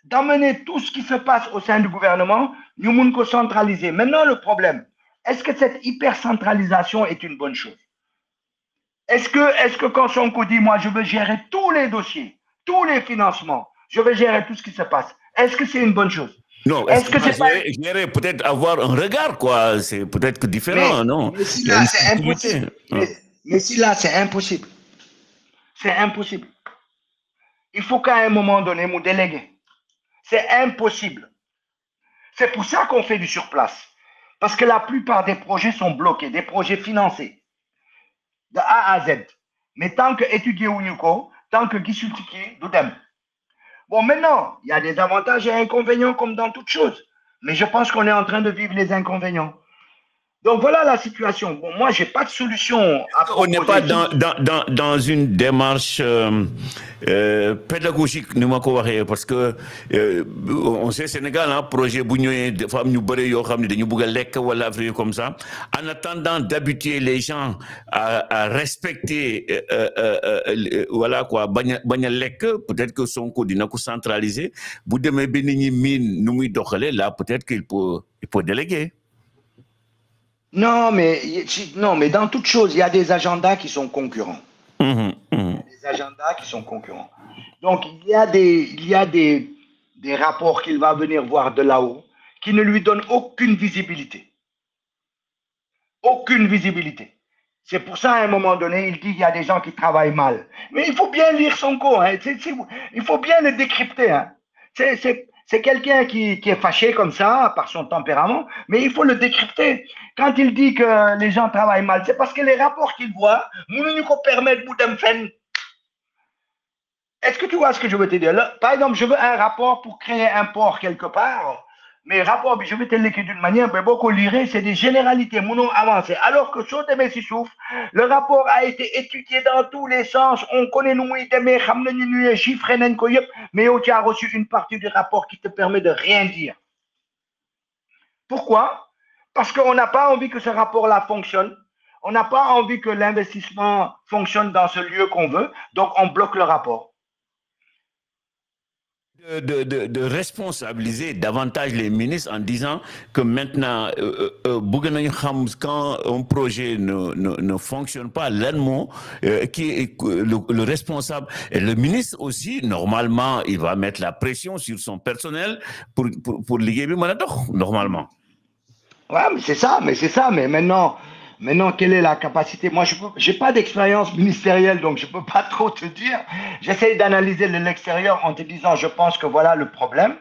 d'amener tout ce qui se passe au sein du gouvernement, nous pouvons centraliser. Maintenant, le problème, est-ce que cette hyper-centralisation est une bonne chose? Est-ce que quand Sonko dit, moi, je veux gérer tous les dossiers, tous les financements, je veux gérer tout ce qui se passe, est-ce que c'est une bonne chose? Non, est-ce que c'est pas... gérer, peut-être avoir un regard, quoi. C'est peut-être différent, non? Mais si là, c'est impossible. Mais si là, c'est impossible. C'est impossible. Il faut qu'à un moment donné, nous déléguer. C'est impossible. C'est pour ça qu'on fait du surplace. Parce que la plupart des projets sont bloqués, des projets financés, de A à Z. Mais tant que étudier Unyuko, tant que Gisutiki, Doudem. Bon, maintenant, il y a des avantages et inconvénients comme dans toute chose. Mais je pense qu'on est en train de vivre les inconvénients. Donc voilà la situation. Bon, moi, je n'ai pas de solution à On n'est pas proposer. dans une démarche pédagogique, parce que on sait Sénégal, un projet de femmes nous comme ça. En attendant d'habituer les gens à respecter, voilà quoi, peut-être que son code n'a centralisé. Vous devez là, peut-être qu'il peut déléguer. Non, mais dans toute chose, il y a des agendas qui sont concurrents. Des agendas qui sont concurrents. Donc, il y a des rapports qu'il va venir voir de là-haut qui ne lui donnent aucune visibilité. Aucune visibilité. C'est pour ça, à un moment donné, il dit qu'il y a des gens qui travaillent mal. Mais il faut bien lire son cours. Hein. Il faut bien le décrypter. Hein. C'est quelqu'un qui est fâché comme ça, par son tempérament, mais il faut le décrypter. Quand il dit que les gens travaillent mal, c'est parce que les rapports qu'il voit, nous nous permettent de faire. Est-ce que tu vois ce que je veux te dire? Là, par exemple, je veux un rapport pour créer un port quelque part, mais rapport, je vais te l'écrire d'une manière, mais beaucoup lire, c'est des généralités, mon nom avancé. Alors que sur des souffle, le rapport a été étudié dans tous les sens, on connaît nous, chiffres, mais tu as reçu une partie du rapport qui te permet de rien dire. Pourquoi? Parce qu'on n'a pas envie que ce rapport-là fonctionne. On n'a pas envie que l'investissement fonctionne dans ce lieu qu'on veut, donc on bloque le rapport. De responsabiliser davantage les ministres en disant que maintenant, quand un projet ne fonctionne pas, qui est le responsable, et le ministre aussi, normalement, il va mettre la pression sur son personnel pour liguer normalement. Ouais, mais c'est ça, mais maintenant, quelle est la capacité? Moi, je n'ai pas d'expérience ministérielle, donc je ne peux pas trop te dire. J'essaie d'analyser de l'extérieur en te disant, je pense que voilà le problème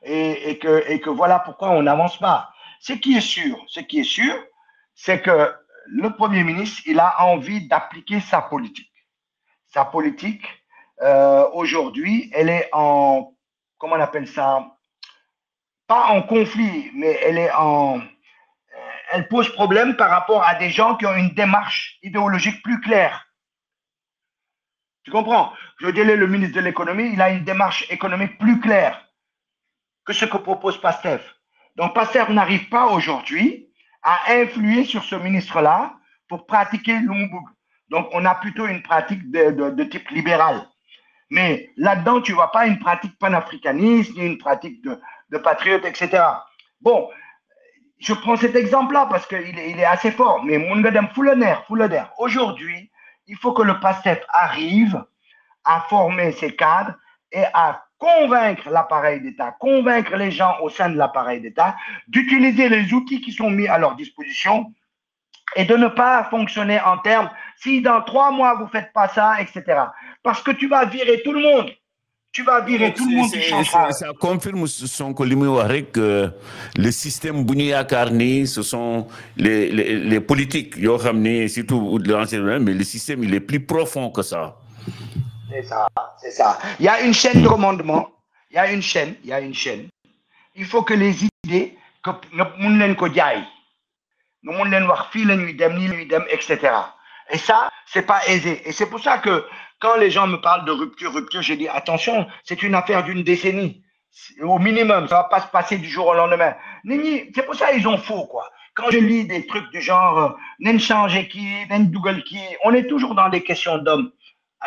et que voilà pourquoi on n'avance pas. Ce qui est sûr, c'est que le Premier ministre, il a envie d'appliquer sa politique. Sa politique, aujourd'hui, elle est en, comment on appelle ça? Pas en conflit, mais elle pose problème par rapport à des gens qui ont une démarche idéologique plus claire. Tu comprends? Je dirais le ministre de l'économie, il a une démarche économique plus claire que ce que propose PASTEF. Donc PASTEF n'arrive pas aujourd'hui à influer sur ce ministre-là pour pratiquer l'Umbug. Donc on a plutôt une pratique de type libéral. Mais là-dedans, tu ne vois pas une pratique panafricaniste, ni une pratique de patriote, etc. Bon, je prends cet exemple-là parce qu'il est assez fort. Mais Mungadem Foulaner, aujourd'hui, il faut que le PASTEF arrive à former ses cadres et à convaincre l'appareil d'État, convaincre les gens au sein de l'appareil d'État d'utiliser les outils qui sont mis à leur disposition et de ne pas fonctionner en termes si dans 3 mois vous ne faites pas ça, etc. Parce que tu vas virer tout le monde. Tu vas virer tout le monde qui changera. Ça confirme son que le système Bouniakarni, ce sont les politiques, surtout de l'enseignement, mais le système il est plus profond que ça. C'est ça, c'est ça. Il y a une chaîne de commandement. Il y a une chaîne. Il faut que les idées, que nous etc. Et ça, c'est pas aisé. Et c'est pour ça que quand les gens me parlent de rupture, j'ai dit attention, c'est une affaire d'une décennie. Au minimum, ça va pas se passer du jour au lendemain. C'est pour ça qu'ils ont faux, quoi. Quand je lis des trucs du genre Nen changer qui, Nen Google qui, on est toujours dans des questions d'hommes.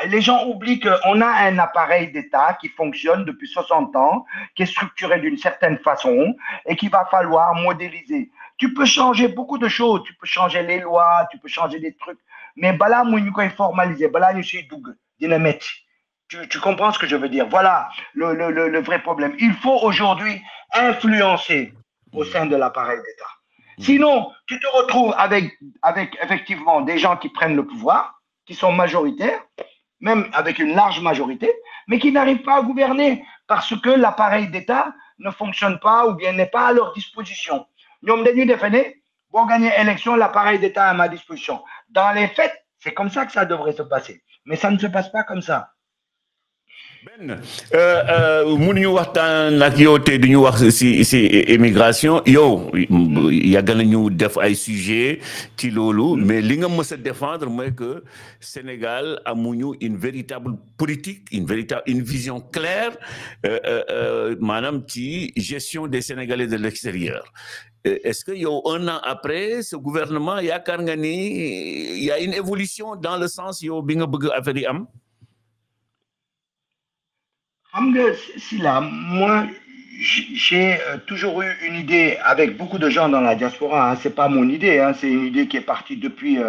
Les gens oublient qu'on a un appareil d'État qui fonctionne depuis 60 ans, qui est structuré d'une certaine façon et qu'il va falloir modéliser. Tu peux changer beaucoup de choses, tu peux changer les lois, tu peux changer des trucs, mais bala mounou koy formaliser, bala ñu ci dugg dina metti. Tu comprends ce que je veux dire? Voilà le vrai problème. Il faut aujourd'hui influencer au sein de l'appareil d'État. Sinon, tu te retrouves avec effectivement des gens qui prennent le pouvoir, qui sont majoritaires, même avec une large majorité, mais qui n'arrivent pas à gouverner parce que l'appareil d'État ne fonctionne pas ou bien n'est pas à leur disposition. Nous dañuy défendre, pour gagner l'élection, l'appareil d'État est à ma disposition. Dans les faits, c'est comme ça que ça devrait se passer. Mais ça ne se passe pas comme ça. Ben mënuñu waxtaan ak yow te duñu wax si immigration yow yàgg nañu def ay sujet ci loolu mais li nga mës a défendre mooy que Sénégal amuñu une véritable politique une vision claire maanaam ci gestion des Sénégalais de l'extérieur. Est-ce que yow un an après ce gouvernement yaakaar nga ni y a une évolution dans le sens yow bi nga bëgg affaire yi am. Sila, moi, j'ai toujours eu une idée avec beaucoup de gens dans la diaspora. Hein, c'est pas mon idée, hein, c'est une idée qui est partie depuis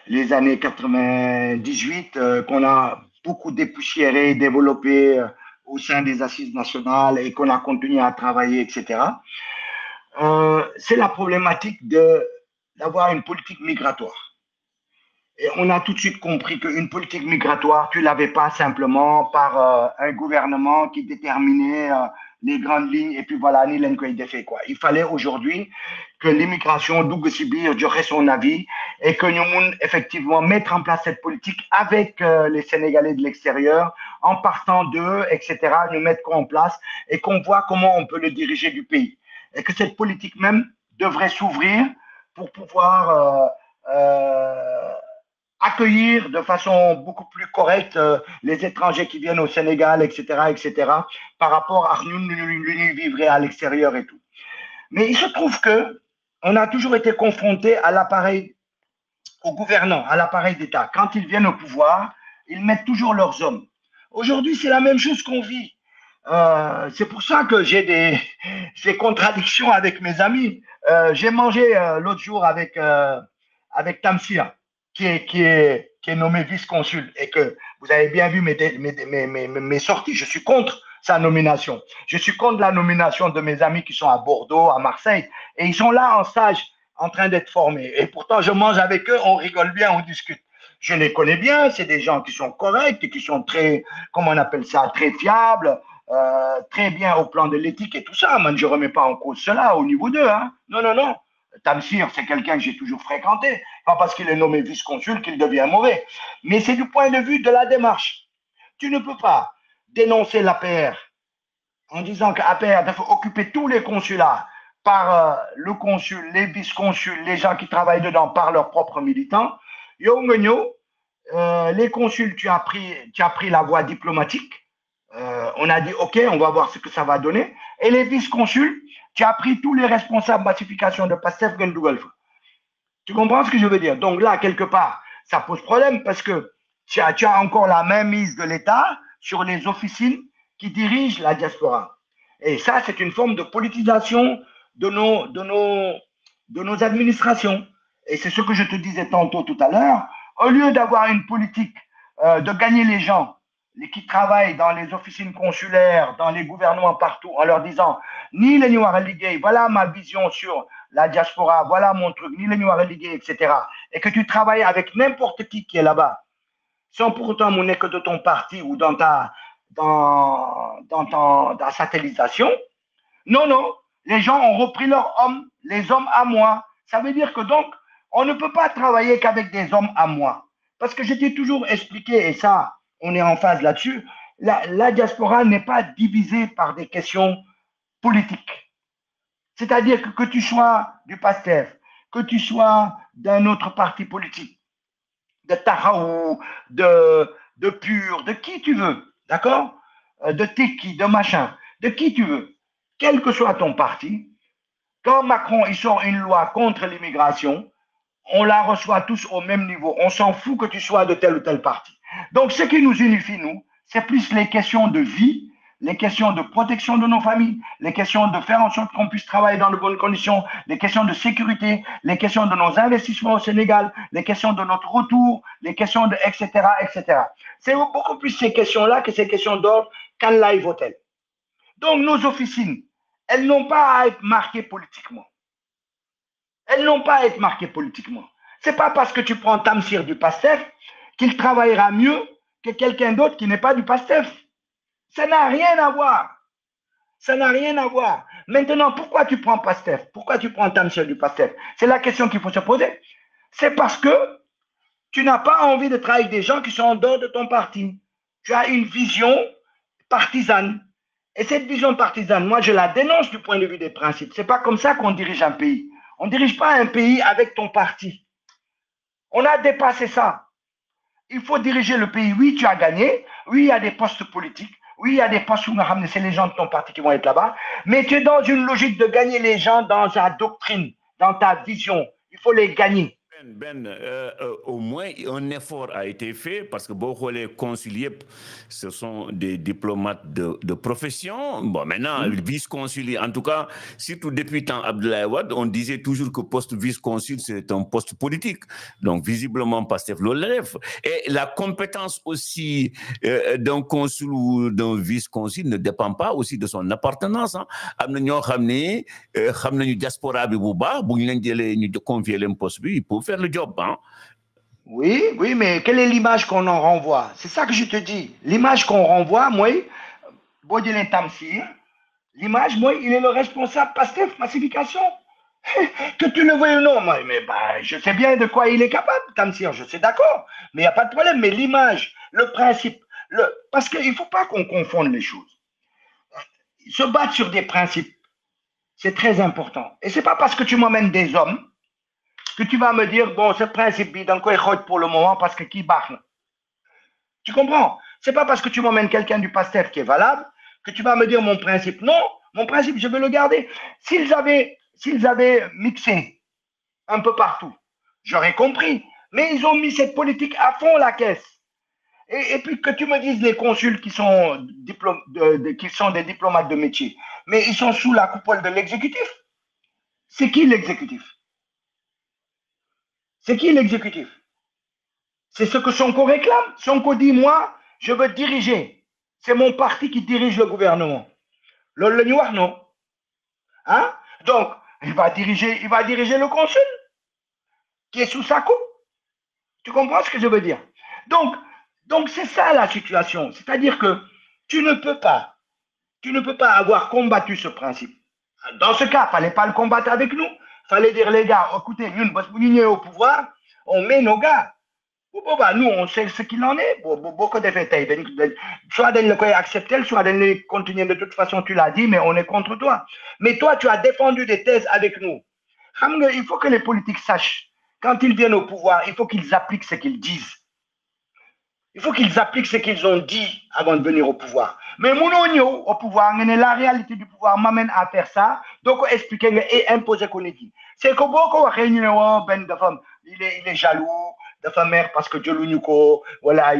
les années 98, qu'on a beaucoup dépoussiéré, développé au sein des assises nationales et qu'on a continué à travailler, etc. C'est la problématique d'avoir une politique migratoire. Et on a tout de suite compris qu'une politique migratoire, tu ne l'avais pas simplement par un gouvernement qui déterminait les grandes lignes et puis voilà, ni l'en fait quoi. Il fallait aujourd'hui que l'immigration d'Ougosibir durait son avis et que nous effectivement mettre en place cette politique avec les Sénégalais de l'extérieur, en partant d'eux, etc., nous mettre en place et qu'on voit comment on peut le diriger du pays. Et que cette politique même devrait s'ouvrir pour pouvoir accueillir de façon beaucoup plus correcte les étrangers qui viennent au Sénégal, etc., par rapport à nous vivre à l'extérieur et tout. Mais il se trouve que on a toujours été confronté à l'appareil, aux gouvernants, à l'appareil d'État. Quand ils viennent au pouvoir, ils mettent toujours leurs hommes. Aujourd'hui, c'est la même chose qu'on vit. C'est pour ça que j'ai ces contradictions avec mes amis. J'ai mangé l'autre jour avec Tamsir, qui est nommé vice-consul et que vous avez bien vu mes sorties. Je suis contre sa nomination. Je suis contre la nomination de mes amis qui sont à Bordeaux, à Marseille, et ils sont là en stage, en train d'être formés. Et pourtant, je mange avec eux, on rigole bien, on discute. Je les connais bien, c'est des gens qui sont corrects et qui sont très, comment on appelle ça, très fiables, très bien au plan de l'éthique et tout ça. Moi, je ne remets pas en cause cela au niveau d'eux. Hein. Non, non, non. Tamsir, c'est quelqu'un que j'ai toujours fréquenté. Pas parce qu'il est nommé vice-consul qu'il devient mauvais. Mais c'est du point de vue de la démarche. Tu ne peux pas dénoncer l'APR en disant que l'APR doit occuper tous les consulats par le consul, les vice-consuls, les gens qui travaillent dedans par leurs propres militants. Les consuls, tu as pris la voie diplomatique. On a dit, OK, on va voir ce que ça va donner. Et les vice-consuls, tu as pris tous les responsables massification de PASTEF Gendougalf. Tu comprends ce que je veux dire? Donc là, quelque part, ça pose problème parce que tu as encore la mainmise de l'État sur les officines qui dirigent la diaspora. Et ça, c'est une forme de politisation de nos administrations. Et c'est ce que je te disais tantôt tout à l'heure. Au lieu d'avoir une politique de gagner les gens qui travaillent dans les officines consulaires, dans les gouvernements partout, en leur disant ni les Noirs ligués, voilà ma vision sur la diaspora, voilà mon truc, ni les Noirs ligués, etc. Et que tu travailles avec n'importe qui est là-bas, sans pour autant monnaie que de ton parti ou dans ta satellisation. Non, non, les gens ont repris leurs hommes, les hommes à moi. Ça veut dire que donc, on ne peut pas travailler qu'avec des hommes à moi. Parce que je t'ai toujours expliqué, et ça, on est en phase là-dessus, la diaspora n'est pas divisée par des questions politiques. C'est-à-dire que tu sois du PASTEF, que tu sois d'un autre parti politique, de Tahaou, de PUR, de qui tu veux, d'accord? De Teki, de machin, de qui tu veux, quel que soit ton parti, quand Macron il sort une loi contre l'immigration, on la reçoit tous au même niveau. On s'en fout que tu sois de tel ou tel parti. Donc, ce qui nous unifie, nous, c'est plus les questions de vie, les questions de protection de nos familles, les questions de faire en sorte qu'on puisse travailler dans de bonnes conditions, les questions de sécurité, les questions de nos investissements au Sénégal, les questions de notre retour, les questions de etc., etc. C'est beaucoup plus ces questions-là que ces questions d'ordre qu'un live hôtel. Donc, nos officines, elles n'ont pas à être marquées politiquement. Elles n'ont pas à être marquées politiquement. Ce n'est pas parce que tu prends Tamsir du PASTEF qu'il travaillera mieux que quelqu'un d'autre qui n'est pas du PASTEF. Ça n'a rien à voir. Ça n'a rien à voir. Maintenant, pourquoi tu prends PASTEF? Pourquoi tu prends Tamsir du PASTEF? C'est la question qu'il faut se poser. C'est parce que tu n'as pas envie de travailler avec des gens qui sont en dehors de ton parti. tu as une vision partisane. Et cette vision partisane, moi, je la dénonce du point de vue des principes. Ce n'est pas comme ça qu'on dirige un pays. On ne dirige pas un pays avec ton parti. On a dépassé ça. Il faut diriger le pays. Oui, tu as gagné. Oui, il y a des postes politiques. Oui, il y a des postes où c'est les gens de ton parti qui vont être là-bas. Mais tu es dans une logique de gagner les gens dans ta doctrine, dans ta vision. Il faut les gagner. Au moins un effort a été fait parce que beaucoup les consuliers, ce sont des diplomates de profession. Bon, maintenant, vice-consulier, en tout cas, surtout depuis le temps Abdoulaye Wade, on disait toujours que poste vice-consul, c'est un poste politique. Donc, visiblement, Pastef l'élève. Et la compétence aussi d'un consul ou d'un vice-consul ne dépend pas aussi de son appartenance. Diaspora, confier le poste, il peut faire le job. Hein? Oui, oui, mais quelle est l'image qu'on en renvoie? C'est ça que je te dis. L'image qu'on renvoie, moi, Bodilin Tamsir, l'image, moi, il est le responsable Pastef massification. Que tu le veuilles ou non, moi, mais bah, je sais bien de quoi il est capable, Tamsir, je suis d'accord. Mais il n'y a pas de problème. Mais l'image, le principe, parce qu'il ne faut pas qu'on confonde les choses. Se battre sur des principes, c'est très important. Et ce n'est pas parce que tu m'emmènes des hommes que tu vas me dire, bon, ce principe, dans quoi il pour le moment, parce que qui bat. Tu comprends? Ce n'est pas parce que tu m'emmènes quelqu'un du PASTEF qui est valable que tu vas me dire mon principe. Non, mon principe, je veux le garder. S'ils avaient mixé un peu partout, j'aurais compris. Mais ils ont mis cette politique à fond la caisse. Et puis que tu me dises les consuls qui sont des diplomates de métier, mais ils sont sous la coupole de l'exécutif. C'est qui l'exécutif? C'est qui l'exécutif? C'est ce que Sonko réclame. Sonko dit, moi, je veux diriger. C'est mon parti qui dirige le gouvernement. Le noir, non. Hein? Donc, il va diriger le consul qui est sous sa coupe. Tu comprends ce que je veux dire? Donc c'est ça la situation. C'est-à-dire que tu ne peux pas avoir combattu ce principe. Dans ce cas, il ne fallait pas le combattre avec nous. Il fallait dire, les gars, écoutez, nous, nous au pouvoir, on met nos gars. Nous, on sait ce qu'il en est. Beaucoup de faits, soit de le accepter, soit de le continuer. De toute façon, tu l'as dit, mais on est contre toi. Mais toi, tu as défendu des thèses avec nous. Il faut que les politiques sachent, quand ils viennent au pouvoir, il faut qu'ils appliquent ce qu'ils disent. Il faut qu'ils appliquent ce qu'ils ont dit avant de venir au pouvoir. Mais mon au pouvoir, la réalité du pouvoir m'amène à faire ça. Donc, expliquer et imposer qu'on est dit. C'est que beaucoup de femmes, il est jaloux de sa mère parce que Dieu l'unico, voilà.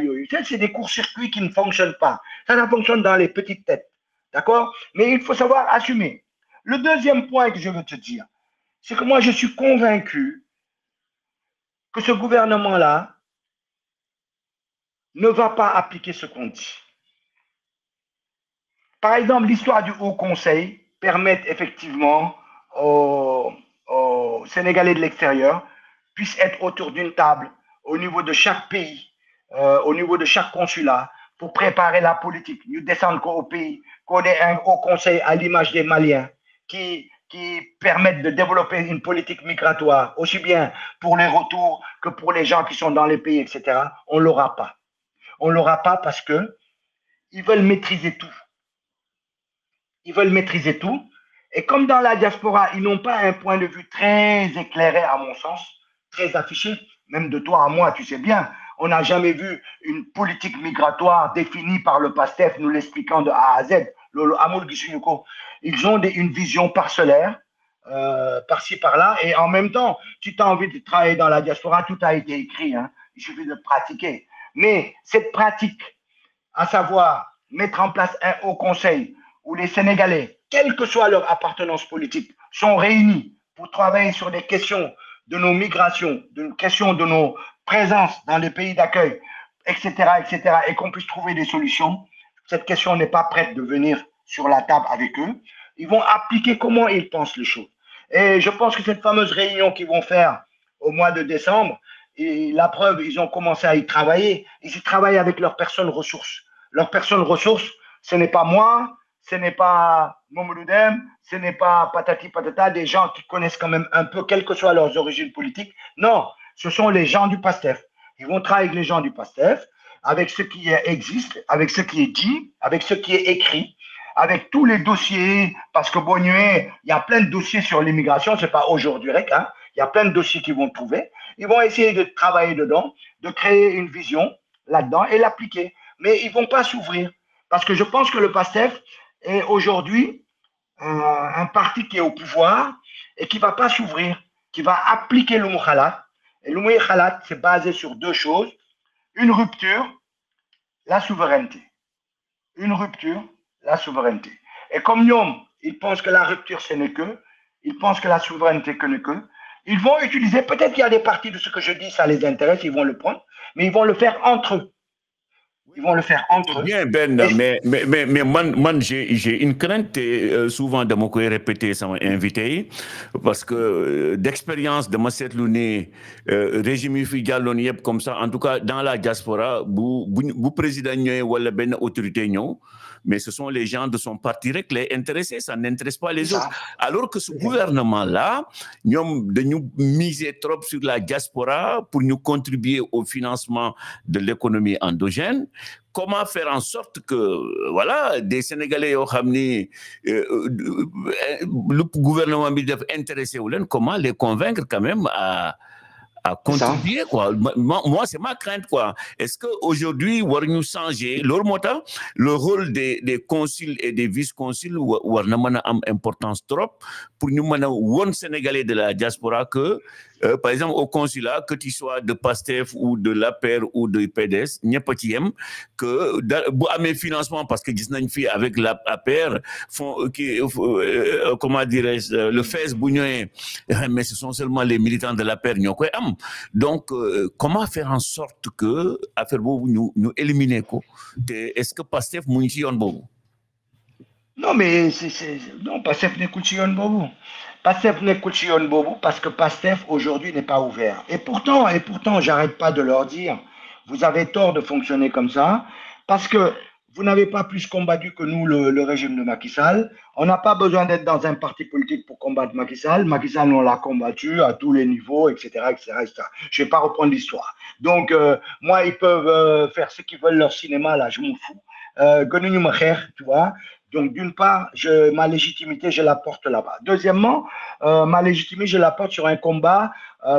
C'est des courts-circuits qui ne fonctionnent pas. Ça fonctionne dans les petites têtes. D'accord? Mais il faut savoir assumer. Le deuxième point que je veux te dire, c'est que moi, je suis convaincu que ce gouvernement-là ne va pas appliquer ce qu'on dit. Par exemple, l'histoire du Haut Conseil permet effectivement aux Sénégalais de l'extérieur puissent être autour d'une table au niveau de chaque pays, au niveau de chaque consulat, pour préparer la politique. Nous descendons au pays, qu'on ait un Haut Conseil à l'image des Maliens qui permettent de développer une politique migratoire, aussi bien pour les retours que pour les gens qui sont dans les pays, etc. On ne l'aura pas. On ne l'aura pas parce qu'ils veulent maîtriser tout. Ils veulent maîtriser tout. Et comme dans la diaspora, ils n'ont pas un point de vue très éclairé, à mon sens, très affiché, même de toi à moi, tu sais bien, on n'a jamais vu une politique migratoire définie par le PASTEF, nous l'expliquant de A à Z. Ils ont une vision parcellaire, par-ci, par-là, et en même temps, si tu as envie de travailler dans la diaspora, tout a été écrit, hein. Il suffit de pratiquer. Mais cette pratique, à savoir mettre en place un haut conseil où les Sénégalais, quelle que soit leur appartenance politique, sont réunis pour travailler sur des questions de nos migrations, des questions de nos présences dans les pays d'accueil, etc., et qu'on puisse trouver des solutions, cette question n'est pas prête de venir sur la table avec eux. Ils vont appliquer comment ils pensent les choses. Et je pense que cette fameuse réunion qu'ils vont faire au mois de décembre, et la preuve, ils ont commencé à y travailler. Ils y travaillent avec leurs personnes ressources. Leurs personnes ressources, ce n'est pas moi, ce n'est pas Momouloudem, ce n'est pas patati patata, des gens qui connaissent quand même un peu, quelles que soient leurs origines politiques. Non, ce sont les gens du PASTEF. Ils vont travailler avec les gens du PASTEF avec ce qui existe, avec ce qui est dit, avec ce qui est écrit, avec tous les dossiers, parce que bon, il y a plein de dossiers sur l'immigration, c'est pas aujourd'hui, hein, il y a plein de dossiers qu'ils vont trouver. Ils vont essayer de travailler dedans, de créer une vision là-dedans et l'appliquer. Mais ils ne vont pas s'ouvrir. Parce que je pense que le PASTEF est aujourd'hui un parti qui est au pouvoir et qui ne va pas s'ouvrir, qui va appliquer le Mouhalat. Et le Mouhalat, c'est basé sur deux choses. Une rupture, la souveraineté. Une rupture, la souveraineté. Et comme Nyom, ils pensent que la rupture, ce n'est que, ils pensent que la souveraineté, que n'est que, ils vont utiliser, peut-être qu'il y a des parties de ce que je dis, ça les intéresse, ils vont le prendre, mais ils vont le faire entre eux. Ils vont le faire entre eux. Bien, Ben, mais moi, j'ai une crainte, souvent de me répéter sans invité, parce que d'expérience de ma seetlu régime fi jàlloon yëpp comme ça, en tout cas dans la diaspora, bu président ñëwee wala benn autorité ñëw, mais ce sont les gens de son parti rek les intéressés, ça n'intéresse pas les autres. Alors que ce gouvernement-là, ñoom dañu miser trop sur la diaspora pour nous contribuer au financement de l'économie endogène. Comment faire en sorte que, voilà, des Sénégalais yoo xam ni le gouvernement bi def intéressé wu leen, comment les convaincre quand même à contribuer, quoi. Moi, c'est ma crainte, quoi. Est-ce qu'aujourd'hui, war ñu changer le rôle des consuls et des vice-consuls war na mën a am importance trop pour ñu mën a won Sénégalais de la diaspora que par exemple au consulat, que tu sois de PASTEF ou de l'APR ou de PDS, ñëpp a ci yem, que bu amee financement, parce que gis nañ fi avec l'APR comment dirais-je, le FES bu ñëwee, mais ce sont seulement les militants de l'APR ñoo koy am. Donc comment faire en sorte que affaire boobu ñu éliminer ko, te est-ce que PASTEF mu ngi ci yoon boobu? Non, mais non, PASTEF nekkul ci yoon boobu. PASTEF nekkul ci yoon boobu parce que PASTEF aujourd'hui n'est pas ouvert. Et pourtant, j'arrête pas de leur dire, vous avez tort de fonctionner comme ça, parce que vous n'avez pas plus combattu que nous le régime de Macky Sall. On n'a pas besoin d'être dans un parti politique pour combattre Macky Sall. Macky Sall, on l'a combattu à tous les niveaux, etc., etc., etc. Je ne vais pas reprendre l'histoire. Donc, moi, ils peuvent faire ce qu'ils veulent, leur cinéma, là, je m'en fous. Gënuñu ma xeex, tu vois. Donc, d'une part, ma légitimité, je la porte là-bas. Deuxièmement, ma légitimité, je la porte sur un combat,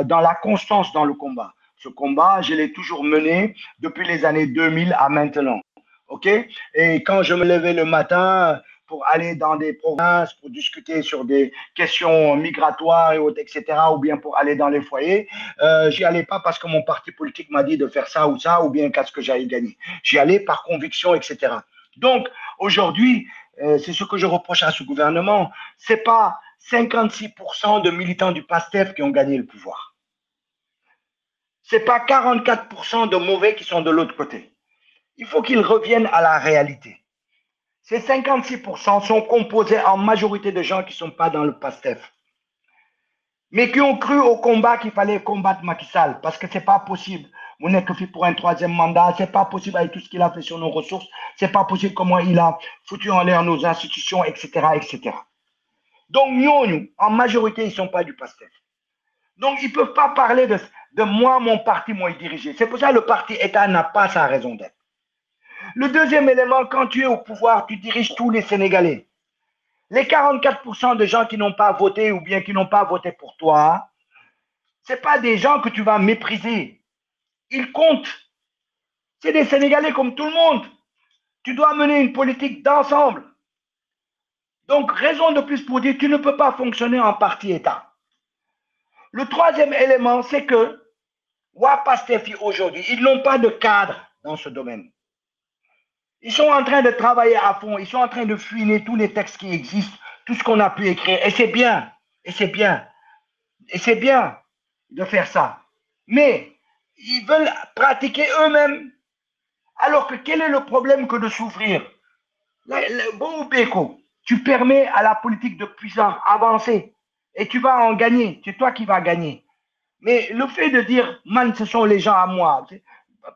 dans la constance dans le combat. Ce combat, je l'ai toujours mené depuis les années 2000 à maintenant. OK? Et quand je me levais le matin pour aller dans des provinces, pour discuter sur des questions migratoires et autres, etc., ou bien pour aller dans les foyers, j'y allais pas parce que mon parti politique m'a dit de faire ça, ou bien qu'est-ce que j'allais gagner. J'y allais par conviction, etc. Donc, aujourd'hui, c'est ce que je reproche à ce gouvernement. C'est pas 56% de militants du PASTEF qui ont gagné le pouvoir. C'est pas 44% de mauvais qui sont de l'autre côté. Il faut qu'ils reviennent à la réalité. Ces 56% sont composés en majorité de gens qui ne sont pas dans le PASTEF, mais qui ont cru au combat qu'il fallait combattre Macky Sall, parce que ce n'est pas possible. On n'est que fait pour un troisième mandat, ce n'est pas possible avec tout ce qu'il a fait sur nos ressources, ce n'est pas possible comment il a foutu en l'air nos institutions, etc., etc. Donc, nous, en majorité, ils ne sont pas du PASTEF. Donc, ils ne peuvent pas parler de moi, mon parti, moi, dirigé. C'est pour ça que le parti État n'a pas sa raison d'être. Le deuxième élément, quand tu es au pouvoir, tu diriges tous les Sénégalais. Les 44% de gens qui n'ont pas voté ou bien qui n'ont pas voté pour toi, ce n'est pas des gens que tu vas mépriser. Ils comptent. C'est des Sénégalais comme tout le monde. Tu dois mener une politique d'ensemble. Donc, raison de plus pour dire, tu ne peux pas fonctionner en parti-État. Le troisième élément, c'est que Wapastefi aujourd'hui, ils n'ont pas de cadre dans ce domaine. Ils sont en train de travailler à fond, ils sont en train de fouiner tous les textes qui existent, tout ce qu'on a pu écrire. Et c'est bien, et c'est bien, et c'est bien de faire ça. Mais ils veulent pratiquer eux-mêmes. Alors que quel est le problème que de s'ouvrir? Bon Beko, tu permets à la politique de puissance avancer et tu vas en gagner, c'est toi qui vas gagner. Mais le fait de dire, man, ce sont les gens à moi.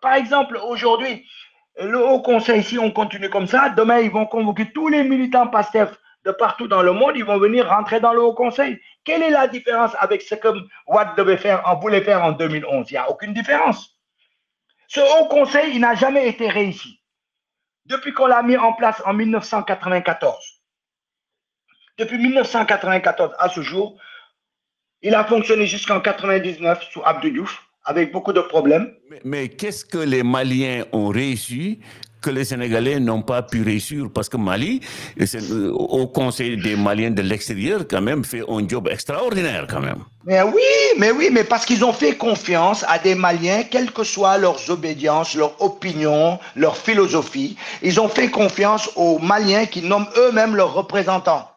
Par exemple, aujourd'hui, le Haut Conseil, si on continue comme ça, demain, ils vont convoquer tous les militants PASTEF de partout dans le monde, ils vont venir rentrer dans le Haut Conseil. Quelle est la différence avec ce que Watt voulait faire en 2011? Il n'y a aucune différence. Ce Haut Conseil, il n'a jamais été réussi. Depuis qu'on l'a mis en place en 1994. Depuis 1994 à ce jour, il a fonctionné jusqu'en 1999 sous Abdou Diouf, avec beaucoup de problèmes. Mais qu'est-ce que les Maliens ont réussi que les Sénégalais n'ont pas pu réussir? Parce que Mali, au Conseil des Maliens de l'extérieur, quand même, fait un job extraordinaire, quand même. Mais parce qu'ils ont fait confiance à des Maliens, quelles que soient leurs obédiences, leurs opinions, leur philosophie. Ils ont fait confiance aux Maliens qui nomment eux-mêmes leurs représentants.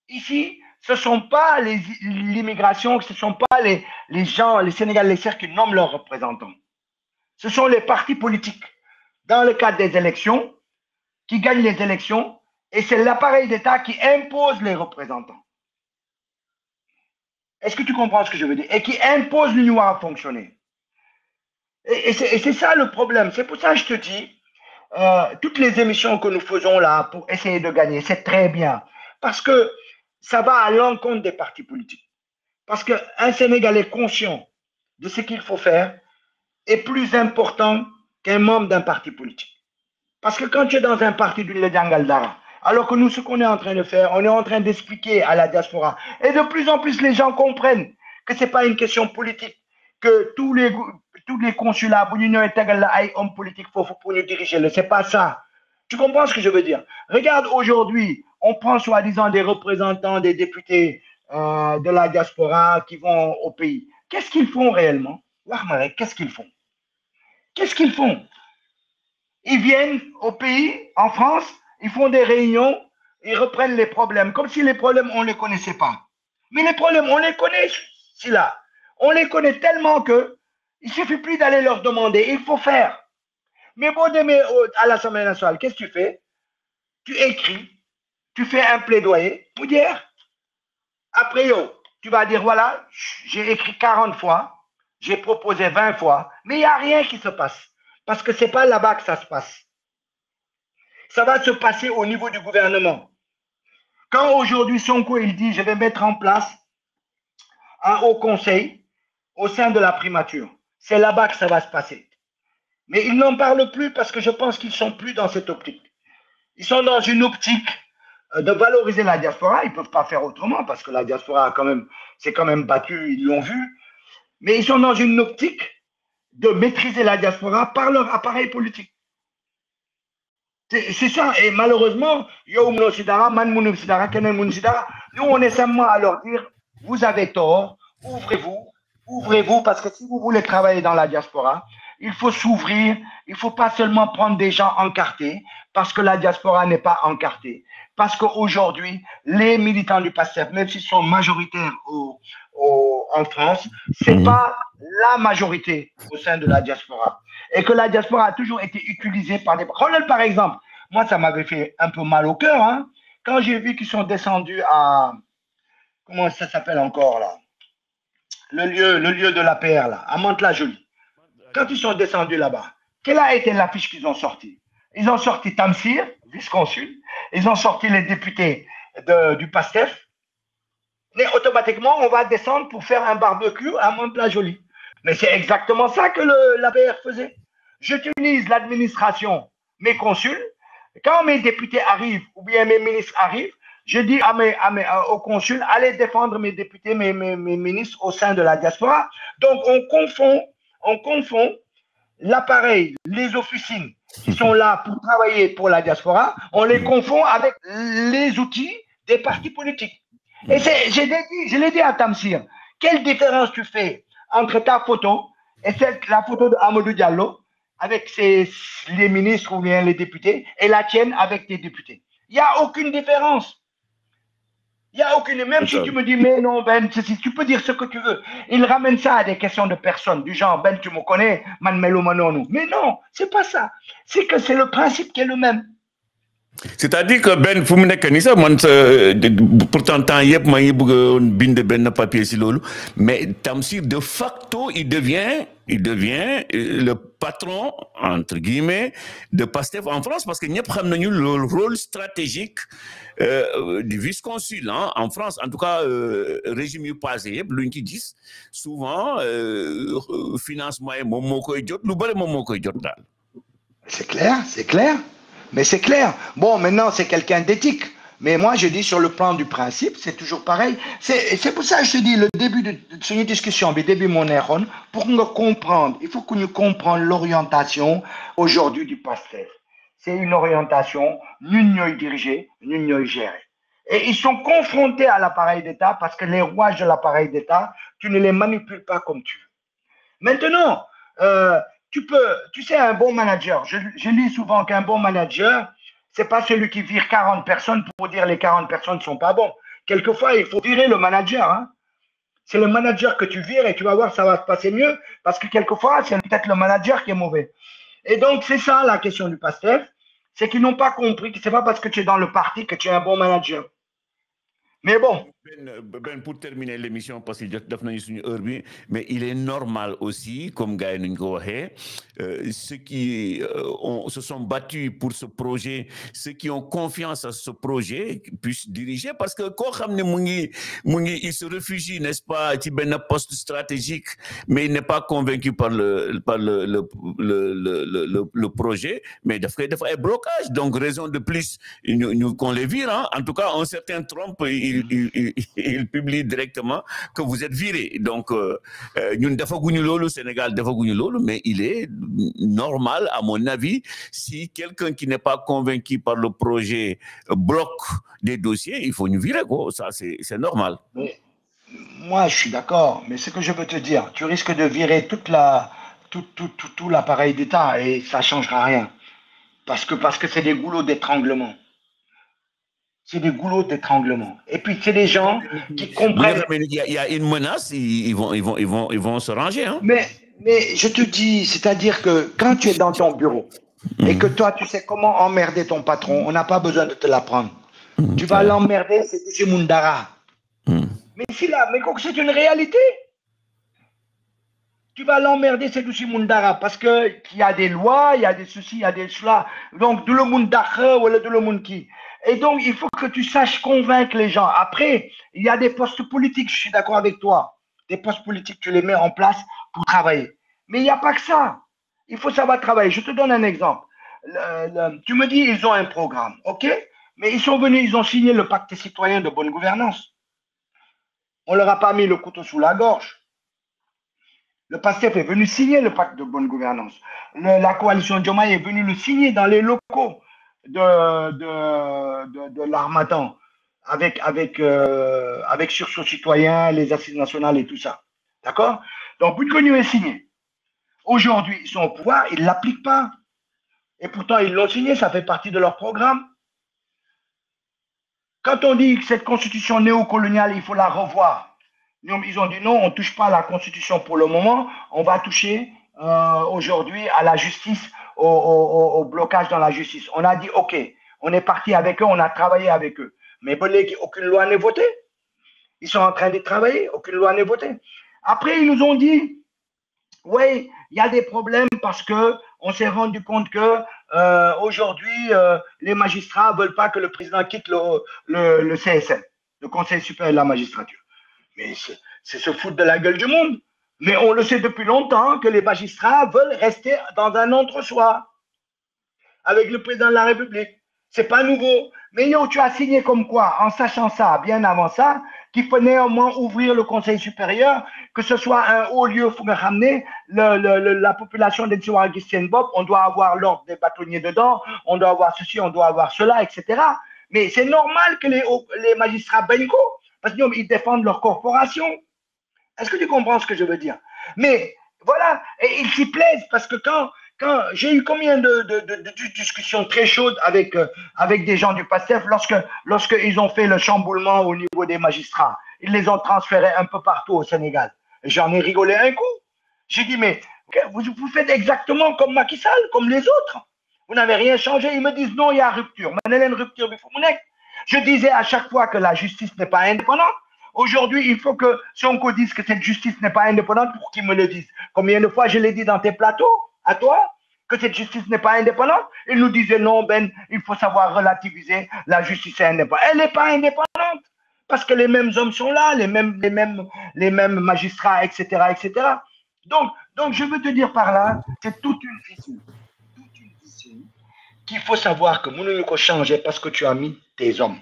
Ici, ce ne sont pas l'immigration, ce ne sont pas les gens, les Sénégalais qui nomment leurs représentants. Ce sont les partis politiques, dans le cadre des élections, qui gagnent les élections, et c'est l'appareil d'État qui impose les représentants. Est-ce que tu comprends ce que je veux dire? Et qui impose l'union à fonctionner. Et c'est ça le problème. C'est pour ça que je te dis, toutes les émissions que nous faisons là pour essayer de gagner, c'est très bien. Parce que ça va à l'encontre des partis politiques. Parce qu'un Sénégalais conscient de ce qu'il faut faire est plus important qu'un membre d'un parti politique. Parce que quand tu es dans un parti du Ledjangaldara, alors que nous, ce qu'on est en train de faire, on est en train d'expliquer à la diaspora, et de plus en plus les gens comprennent que ce n'est pas une question politique, que tous les consulats, pour l'Union et hommes politiques pour nous diriger, ce n'est pas ça. Tu comprends ce que je veux dire? Regarde aujourd'hui, on prend soi-disant des représentants, des députés de la diaspora qui vont au pays. Qu'est-ce qu'ils font réellement? Qu'est-ce qu'ils font? Qu'est-ce qu'ils font? Ils viennent au pays, en France, ils font des réunions, ils reprennent les problèmes, comme si les problèmes, on ne les connaissait pas. Mais les problèmes, on les connaît, c'est là. On les connaît tellement que il ne suffit plus d'aller leur demander, il faut faire. Mais bon, à l'Assemblée nationale, qu'est-ce que tu fais? Tu écris, tu fais un plaidoyer pour dire, après, tu vas dire, voilà, j'ai écrit 40 fois, j'ai proposé 20 fois, mais il n'y a rien qui se passe. Parce que ce n'est pas là-bas que ça se passe. Ça va se passer au niveau du gouvernement. Quand aujourd'hui Sonko, il dit, je vais mettre en place un haut conseil au sein de la primature, c'est là-bas que ça va se passer. Mais ils n'en parlent plus parce que je pense qu'ils ne sont plus dans cette optique. Ils sont dans une optique de valoriser la diaspora. Ils ne peuvent pas faire autrement parce que la diaspora s'est quand même battue, ils l'ont vu. Mais ils sont dans une optique de maîtriser la diaspora par leur appareil politique. C'est ça. Et malheureusement, nous, on est simplement à leur dire, vous avez tort, ouvrez-vous, parce que si vous voulez travailler dans la diaspora, il faut s'ouvrir, il ne faut pas seulement prendre des gens encartés, parce que la diaspora n'est pas encartée. Parce qu'aujourd'hui, les militants du PASTEF, même s'ils sont majoritaires en France, ce n'est pas la majorité au sein de la diaspora. Et que la diaspora a toujours été utilisée par des... Regarde par exemple, moi ça m'avait fait un peu mal au cœur, hein, quand j'ai vu qu'ils sont descendus à... Comment ça s'appelle encore là? Le lieu de la PR là, à Mantes-la-Jolie. Quand ils sont descendus là-bas, quelle a été l'affiche qu'ils ont sortie? Ils ont sorti Tamsir, vice-consul, ils ont sorti les députés du PASTEF, mais automatiquement, on va descendre pour faire un barbecue à Mantes-la-Jolie. Mais c'est exactement ça que l'APR faisait. J'utilise l'administration, mes consuls. Quand mes députés arrivent ou bien mes ministres arrivent, je dis aux consuls, allez défendre mes députés, mes ministres au sein de la diaspora. Donc, on confond l'appareil, les officines qui sont là pour travailler pour la diaspora, on les confond avec les outils des partis politiques. Et je l'ai dit à Tamsir, quelle différence tu fais entre ta photo et la photo de Amadou Diallo avec les ministres ou bien les députés et la tienne avec tes députés? Il n'y a aucune différence. Il n'y a aucune. Même si tu me dis, mais non, Ben, tu peux dire ce que tu veux. Il ramène ça à des questions de personnes, du genre, Ben, tu me connais, man melo manonou. Mais non, c'est pas ça. C'est que c'est le principe qui est le même. C'est-à-dire que Ben fu mu nekk nii sax man pourtant temps yëpp maa ngi bëgg bind benn papier si loolu mais Tamsir de facto il devient il devient le patron, entre guillemets, de PASTEF en France, parce que nous avons le rôle stratégique du vice-consul en France. En tout cas, régime passé, l'un qui dit souvent, financement est mon mot koy jot, c'est clair, c'est clair. Mais c'est clair. Bon, maintenant, c'est quelqu'un d'éthique. Mais moi, je dis sur le plan du principe, c'est toujours pareil. C'est pour ça que je te dis, le début de cette discussion, le début de mon erreur, pour nous comprendre, il faut que nous comprenions l'orientation aujourd'hui du PASTEF. C'est une orientation, nous dirigée, nous gérée. Et ils sont confrontés à l'appareil d'État parce que les rouages de l'appareil d'État, tu ne les manipules pas comme tu veux. Maintenant, tu sais, un bon manager, je lis souvent qu'un bon manager, c'est pas celui qui vire 40 personnes pour dire les 40 personnes ne sont pas bons. Quelquefois, il faut virer le manager. Hein. C'est le manager que tu vires et tu vas voir, ça va se passer mieux parce que quelquefois, c'est peut-être le manager qui est mauvais. Et donc, c'est ça la question du PASTEF, c'est qu'ils n'ont pas compris que c'est pas parce que tu es dans le parti que tu es un bon manager. Mais bon. Ben, pour terminer l'émission, parce que mais il est normal aussi, comme Gaël ceux qui se sont battus pour ce projet, ceux qui ont confiance à ce projet, puissent diriger, parce que quand il se réfugie, n'est-ce pas, à un poste stratégique, mais il n'est pas convaincu par le projet, mais il y a un blocage, donc raison de plus qu'on les vire. Hein. En tout cas, un certain Trump, il publie directement que vous êtes viré. Donc, nous devons le Sénégal, mais il est normal, à mon avis, si quelqu'un qui n'est pas convaincu par le projet bloque des dossiers, il faut nous virer. Quoi. Ça, c'est normal. Mais, moi, je suis d'accord, mais ce que je veux te dire, tu risques de virer tout l'appareil d'État et ça ne changera rien. Parce que c'est des goulots d'étranglement. C'est des goulots d'étranglement. Et puis, c'est des gens qui comprennent. Il y a une menace, ils vont se ranger. Hein? Mais je te dis, c'est-à-dire que quand tu es dans ton bureau et que toi, tu sais comment emmerder ton patron, on n'a pas besoin de te l'apprendre. Tu vas l'emmerder, c'est du Mundara. Mais c'est une réalité. Tu vas l'emmerder, c'est du Mundara, parce qu'il y a des lois, il y a des ceci, il y a des cela. Donc, de le Mundara ou de le Mundki. Et donc, il faut que tu saches convaincre les gens. Après, il y a des postes politiques, je suis d'accord avec toi. Des postes politiques, tu les mets en place pour travailler. Mais il n'y a pas que ça. Il faut savoir travailler. Je te donne un exemple. Tu me dis, ils ont un programme, ok? Mais ils sont venus, ils ont signé le pacte citoyen de bonne gouvernance. On ne leur a pas mis le couteau sous la gorge. Le PASTEF est venu signer le pacte de bonne gouvernance. La coalition Diomaye est venue le signer dans les locaux de l'Harmattan avec sursaut citoyen, les assises nationales et tout ça. D'accord? Donc, Boutconu est signé. Aujourd'hui, ils sont au pouvoir, ils ne l'appliquent pas. Et pourtant, ils l'ont signé, ça fait partie de leur programme. Quand on dit que cette constitution néocoloniale, il faut la revoir, ils ont dit non, on ne touche pas à la constitution pour le moment, on va toucher aujourd'hui à la justice, au blocage dans la justice. On a dit ok, on est parti avec eux, on a travaillé avec eux. Mais aucune loi n'est votée. Ils sont en train de travailler, aucune loi n'est votée. Après, ils nous ont dit, oui, il y a des problèmes parce qu'on s'est rendu compte que aujourd'hui, les magistrats ne veulent pas que le président quitte le CSM, le Conseil supérieur de la magistrature. Mais c'est se foutre de la gueule du monde. Mais on le sait depuis longtemps que les magistrats veulent rester dans un entre-soi avec le président de la République. C'est pas nouveau. Mais tu as signé comme quoi, en sachant ça, bien avant ça, qu'il faut néanmoins ouvrir le Conseil supérieur, que ce soit un haut lieu pour ramener la population d'Etiouara-Augustin Bob, on doit avoir l'ordre des bâtonniers dedans, on doit avoir ceci, on doit avoir cela, etc. Mais c'est normal que les magistrats baignent parce qu'ils défendent leur corporation. Est-ce que tu comprends ce que je veux dire? Mais voilà, et ils s'y plaisent parce que quand j'ai eu combien de discussions très chaudes avec des gens du PASTEF lorsqu'ils ont fait le chamboulement au niveau des magistrats. Ils les ont transférés un peu partout au Sénégal. J'en ai rigolé un coup. J'ai dit, mais vous faites exactement comme Macky Sall, comme les autres. Vous n'avez rien changé. Ils me disent, non, il y a rupture. Une rupture. Je disais à chaque fois que la justice n'est pas indépendante. Aujourd'hui, il faut que Sonko dise que cette justice n'est pas indépendante pour qu'il me le dise. Combien de fois je l'ai dit dans tes plateaux, à toi, que cette justice n'est pas indépendante? Il nous disait non, Ben, il faut savoir relativiser, la justice est indépendante. Elle n'est pas indépendante parce que les mêmes hommes sont là, les mêmes magistrats, etc., etc. Donc, je veux te dire par là, c'est toute une vision qu'il faut savoir que nous ne pouvons changer parce que tu as mis tes hommes.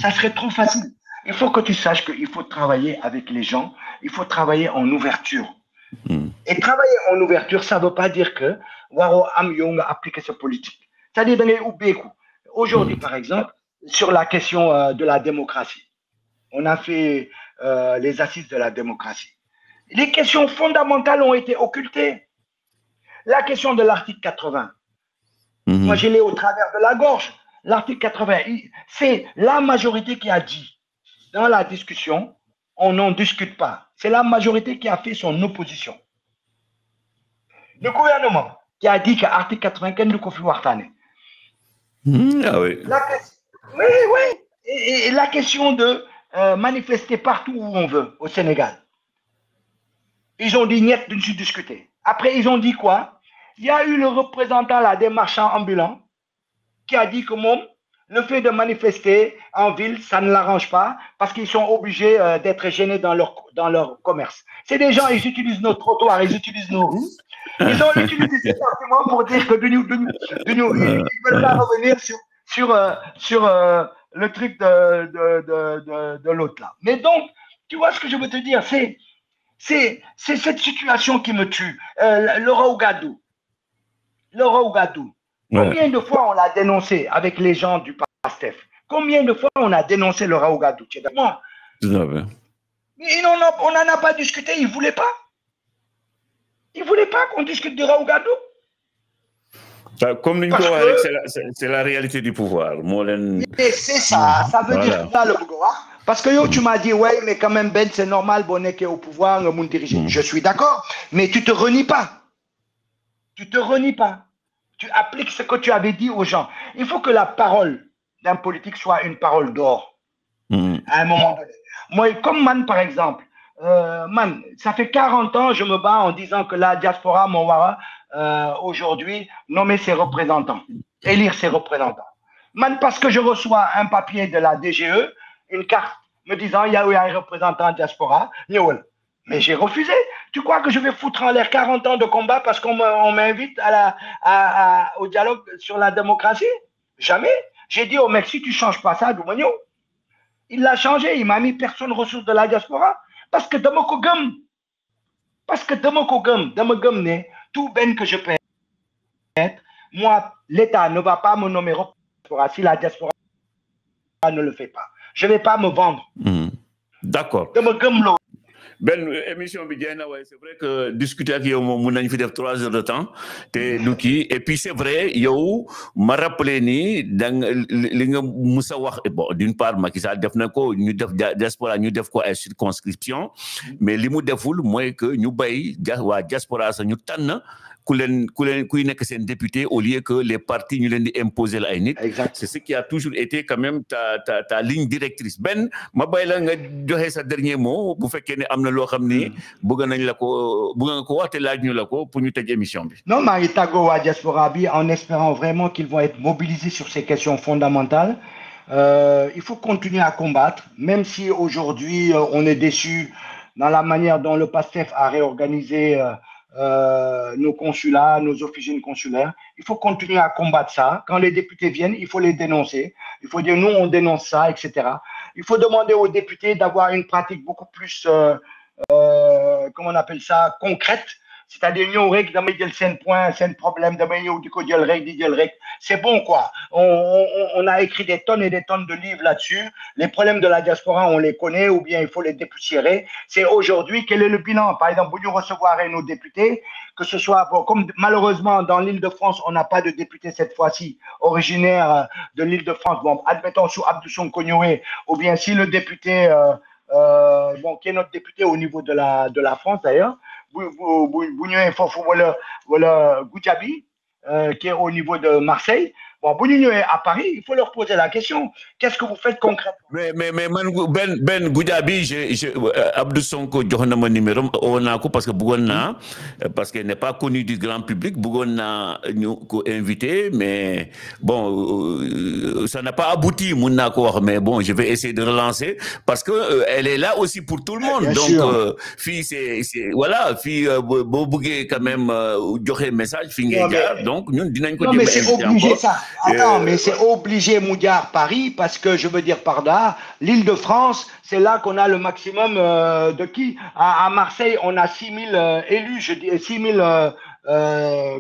Ça serait trop facile. Il faut que tu saches qu'il faut travailler avec les gens, il faut travailler en ouverture. Et travailler en ouverture, ça ne veut pas dire que Waro Am Young appliquer ce politique. C'est-à-dire, aujourd'hui, par exemple, sur la question de la démocratie, on a fait les assises de la démocratie. Les questions fondamentales ont été occultées. La question de l'article 80, moi je l'ai au travers de la gorge. L'article 80, c'est la majorité qui a dit dans la discussion, on n'en discute pas. C'est la majorité qui a fait son opposition. Le gouvernement qui a dit que l'article 95 du Kofi Wartane. Ah oui. Oui. Et la question de manifester partout où on veut au Sénégal. Ils ont dit niet, de se discuter. Après, ils ont dit quoi? Il y a eu le représentant là, des marchands ambulants qui a dit que le fait de manifester en ville, ça ne l'arrange pas parce qu'ils sont obligés d'être gênés dans leur commerce. C'est des gens, ils utilisent nos trottoirs, ils utilisent nos rues. Ils ont utilisé ces arguments pour dire que ils ne veulent pas revenir sur le truc de l'autre là. Mais donc, tu vois ce que je veux te dire, c'est cette situation qui me tue. Laura Ougadou. Combien de fois on l'a dénoncé avec les gens du PASTEF? Combien de fois on a dénoncé Laura Ougadou? Moi. Mais on n'en a pas discuté, ils ne voulaient pas. Ils ne voulaient pas qu'on discute de Laura Ougadou. Comme c'est la réalité du pouvoir. C'est ça, ça veut dire que le pouvoir. Parce que tu m'as dit, ouais, mais quand même, Ben, c'est normal, Bonnet qui est au pouvoir, mon dirigeant. Je suis d'accord, mais tu ne te renies pas. Tu te renies pas. Tu appliques ce que tu avais dit aux gens. Il faut que la parole d'un politique soit une parole d'or. À un moment donné. Moi, comme Man, par exemple, ça fait 40 ans, je me bats en disant que la diaspora, Mowara, aujourd'hui, nommer ses représentants, élire ses représentants. Man, parce que je reçois un papier de la DGE, une carte me disant il y a eu un représentant diaspora, mais j'ai refusé. Tu crois que je vais foutre en l'air 40 ans de combat parce qu'on m'invite au dialogue sur la démocratie? Jamais. J'ai dit au mec, si tu ne changes pas ça, Doumanio, il l'a changé, il m'a mis personne ressource de la diaspora. Parce que de tout ben que je peux être, moi, l'État ne va pas me nommer diaspora si la diaspora ne le fait pas. Je ne vais pas me vendre. D'accord. Ben, émission c'est vrai que discuter avec vous, on a fait 3 heures de temps. Et puis c'est vrai, yo, m'a rappelé ni dans d'une part, Macky Sall def nako, ñu def diaspora, ñu def ko ay circonscription, mais limu deful moy que ñu bay wa diaspora sa ñu tan kuy nek sen député au lieu que les partis ñu leen di imposer la ay nit. C'est ce qui a toujours été quand même ta ligne directrice. Ben, ma bay la nga joxe sa dernier mot bu fekkee ne amna lo xamni bëgg nañ la ko bëgg nga ko waxte laaj ñu la ko pour ñu tej émission bi. Non, Marie Tago wa diaspora bi en espérant vraiment qu'ils vont être mobilisés sur ces questions fondamentales. Il faut continuer à combattre, même si aujourd'hui on est déçu dans la manière dont le PASTEF a réorganisé nos consulats, nos officines consulaires. Il faut continuer à combattre ça. Quand les députés viennent, il faut les dénoncer. Il faut dire, nous, on dénonce ça, etc. Il faut demander aux députés d'avoir une pratique beaucoup plus, comment on appelle ça, concrète. C'est-à-dire, nous, c'est un problème, c'est bon, quoi. On a écrit des tonnes et des tonnes de livres là-dessus. Les problèmes de la diaspora, on les connaît, ou bien il faut les dépoussiérer. C'est aujourd'hui, quel est le bilan? Par exemple, vous nous recevoir nos députés, que ce soit, bon, comme malheureusement, dans l'Île-de-France, on n'a pas de député cette fois-ci, originaire de l'Île-de-France. Bon, admettons, sous Abdousson Kognoé, ou bien si le député, bon, qui est notre député au niveau de la France d'ailleurs, Goudiaby, qui est au niveau de Marseille. Bon, à Paris, il faut leur poser la question. Qu'est-ce que vous faites concrètement? Ben Goudiaby, Abdou Sonko joxna ma numéro on a ko parce que bugonna parce qu'elle n'est pas connue du grand public bugonna ñu ko invité mais bon ça n'a pas abouti mun naa ko wax mais bon je vais essayer de relancer parce que elle est là aussi pour tout le monde. Bien donc fille c'est voilà fille bo buggee quand même joxe message fi ngay jaar donc ñun dinañ ko non mais c'est obligé ça. Attends mais c'est obligé Moudiar Paris parce que je veux dire par là l'Île-de-France, c'est là qu'on a le maximum de qui à Marseille, on a 6000 élus, je dis 6000,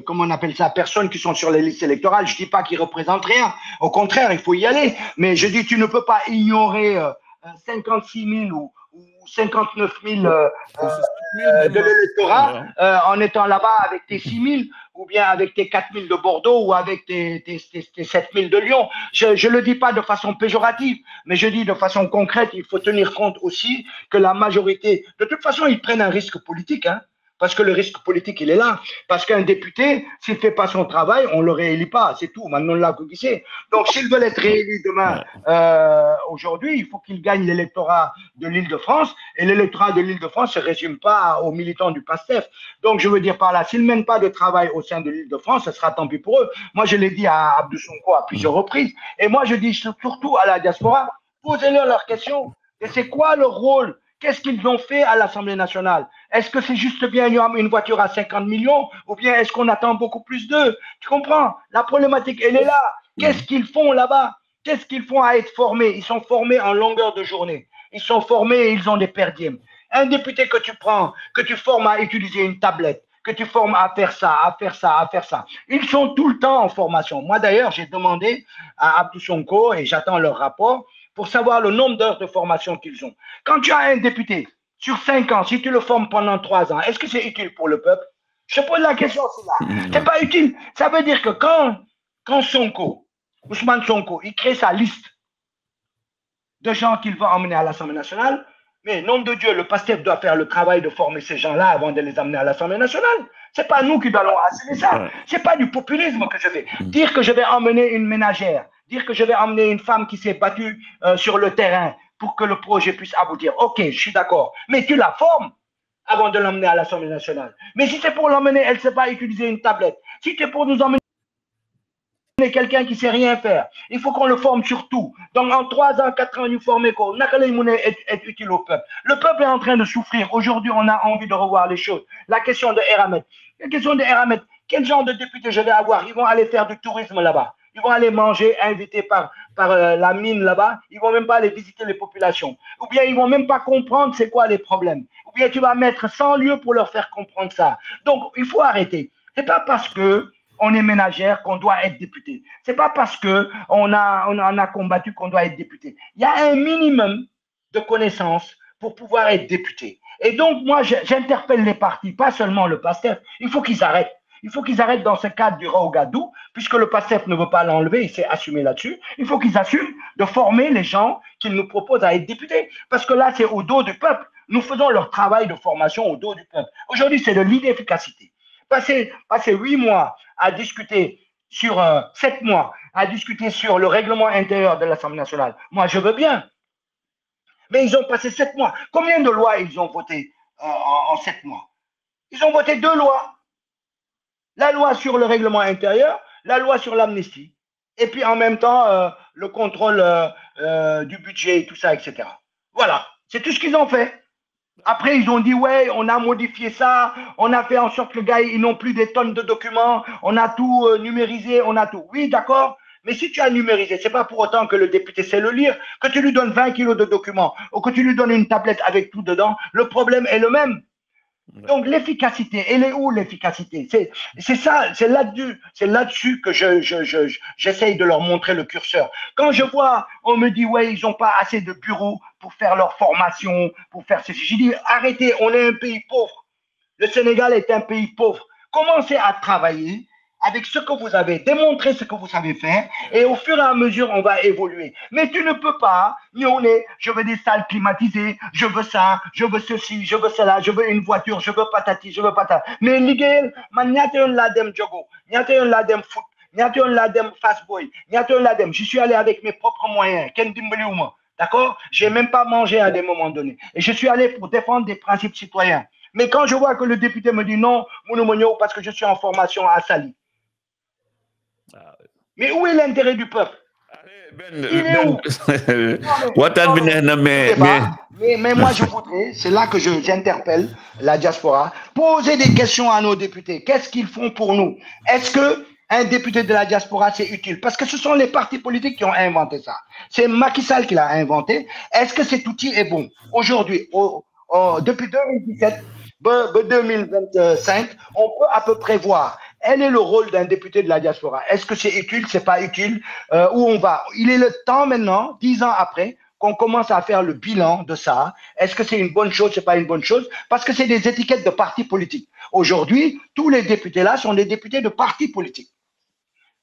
comment on appelle ça, personnes qui sont sur les listes électorales. Je dis pas qu'ils représentent rien. Au contraire, il faut y aller. Mais je dis, tu ne peux pas ignorer 56 000 ou 59 000 de l'électorat en étant là-bas avec tes 6 000 ou bien avec tes 4 000 de Bordeaux ou avec tes 7 000 de Lyon. Je ne le dis pas de façon péjorative, mais je dis de façon concrète, il faut tenir compte aussi que la majorité, de toute façon, ils prennent un risque politique, hein. Parce que le risque politique, il est là. Parce qu'un député, s'il ne fait pas son travail, on ne le réélit pas. C'est tout. Maintenant, là, donc, s'ils veulent être réélus demain, aujourd'hui, il faut qu'ils gagnent l'électorat de l'Île-de-France. Et l'électorat de l'Île-de-France ne se résume pas aux militants du PASTEF. Donc, je veux dire par là, s'ils ne mènent pas de travail au sein de l'Île-de-France, ce sera tant pis pour eux. Moi, je l'ai dit à Abdou Sonko à plusieurs reprises. Et moi, je dis surtout à la diaspora, posez-leur leurs questions. Et c'est quoi leur rôle? Qu'est-ce qu'ils ont fait à l'Assemblée nationale? Est-ce que c'est juste bien une voiture à 50 millions ou bien est-ce qu'on attend beaucoup plus d'eux? Tu comprends? La problématique, elle est là. Qu'est-ce qu'ils font là-bas? Qu'est-ce qu'ils font à être formés? Ils sont formés en longueur de journée. Ils sont formés et ils ont des perdièmes. Un député que tu prends, que tu formes à utiliser une tablette, que tu formes à faire ça, à faire ça, à faire ça. Ils sont tout le temps en formation. Moi, d'ailleurs, j'ai demandé à Abdou Sonko et j'attends leur rapport pour savoir le nombre d'heures de formation qu'ils ont. Quand tu as un député, sur 5 ans, si tu le formes pendant 3 ans, est-ce que c'est utile pour le peuple? Je pose la question, c'est là. C'est pas utile. Ça veut dire que quand Sonko, Ousmane Sonko, il crée sa liste de gens qu'il va emmener à l'Assemblée nationale, mais nom de Dieu, le PASTEF doit faire le travail de former ces gens-là avant de les amener à l'Assemblée nationale. C'est pas nous qui allons assumer ça. C'est pas du populisme que je fais. Dire que je vais emmener une ménagère, dire que je vais emmener une femme qui s'est battue sur le terrain pour que le projet puisse aboutir. Ok, je suis d'accord. Mais tu la formes avant de l'emmener à l'Assemblée nationale. Mais si c'est pour l'emmener, elle ne sait pas utiliser une tablette. Si c'est pour nous emmener quelqu'un qui ne sait rien faire, il faut qu'on le forme sur tout. Donc en 3 ans, 4 ans, nous former quoi. Est utile au peuple. Le peuple est en train de souffrir. Aujourd'hui, on a envie de revoir les choses. La question de Eramet. La question de Eramet. Quel genre de député je vais avoir? Ils vont aller faire du tourisme là-bas. Ils vont aller manger, invités par la mine là-bas. Ils vont même pas aller visiter les populations. Ou bien ils vont même pas comprendre c'est quoi les problèmes. Ou bien tu vas mettre 100 lieux pour leur faire comprendre ça. Donc, il faut arrêter. C'est pas parce que on est ménagère qu'on doit être député. C'est pas parce que on a combattu qu'on doit être député. Il y a un minimum de connaissances pour pouvoir être député. Et donc, moi, j'interpelle les partis, pas seulement le PASTEF. Il faut qu'ils arrêtent. Il faut qu'ils arrêtent dans ce cadre du Raogadou, puisque le PASTEF ne veut pas l'enlever, il s'est assumé là-dessus. Il faut qu'ils assument de former les gens qu'ils nous proposent à être députés. Parce que là, c'est au dos du peuple. Nous faisons leur travail de formation au dos du peuple. Aujourd'hui, c'est de l'inefficacité. Passer 8 mois à discuter sur 7 mois, à discuter sur le règlement intérieur de l'Assemblée nationale. Moi, je veux bien. Mais ils ont passé 7 mois. Combien de lois ils ont voté en 7 mois? Ils ont voté 2 lois. La loi sur le règlement intérieur, la loi sur l'amnistie, et puis en même temps, le contrôle du budget, tout ça, etc. Voilà, c'est tout ce qu'ils ont fait. Après, ils ont dit, ouais, on a modifié ça, on a fait en sorte que les gars, ils n'ont plus des tonnes de documents, on a tout numérisé, on a tout. Oui, d'accord, mais si tu as numérisé, ce n'est pas pour autant que le député sait le lire, que tu lui donnes 20 kilos de documents ou que tu lui donnes une tablette avec tout dedans, le problème est le même. Donc l'efficacité, elle est où l'efficacité? C'est ça, c'est là-dessus que j'essaye de leur montrer le curseur. Quand je vois, on me dit ouais, ils n'ont pas assez de bureaux pour faire leur formation, pour faire ceci. J'ai dit arrêtez, on est un pays pauvre. Le Sénégal est un pays pauvre. Commencez à travailler avec ce que vous avez, démontrez ce que vous savez faire et au fur et à mesure, on va évoluer. Mais tu ne peux pas, je veux des salles climatisées, je veux ça, je veux ceci, je veux cela, je veux une voiture, je veux patati, je veux patata. Mais l'idée, man, n'y a un ladem jogo, n'y a un ladem foot, ñaata yoon laa dem Fass Boy, ñaata yoon laa dem, je suis allé avec mes propres moyens, kenn dimbaliwuma, d'accord? J'ai même pas mangé à des moments donnés. Et je suis allé pour défendre des principes citoyens. Mais quand je vois que le député me dit non, Mounou parce que je suis en formation à Sali. Mais où est l'intérêt du peuple? Il est où? Mais moi, je voudrais, c'est là que j'interpelle la diaspora, poser des questions à nos députés. Qu'est-ce qu'ils font pour nous? Est-ce qu'un député de la diaspora, c'est utile? Parce que ce sont les partis politiques qui ont inventé ça. C'est Macky Sall qui l'a inventé. Est-ce que cet outil est bon? Aujourd'hui, depuis 2017, 2025, on peut à peu près voir quel est le rôle d'un député de la diaspora. Est-ce que c'est utile, c'est pas utile? Où on va? Il est le temps maintenant, 10 ans après, qu'on commence à faire le bilan de ça. Est-ce que c'est une bonne chose, c'est pas une bonne chose? Parce que c'est des étiquettes de partis politiques. Aujourd'hui, tous les députés là sont des députés de partis politiques.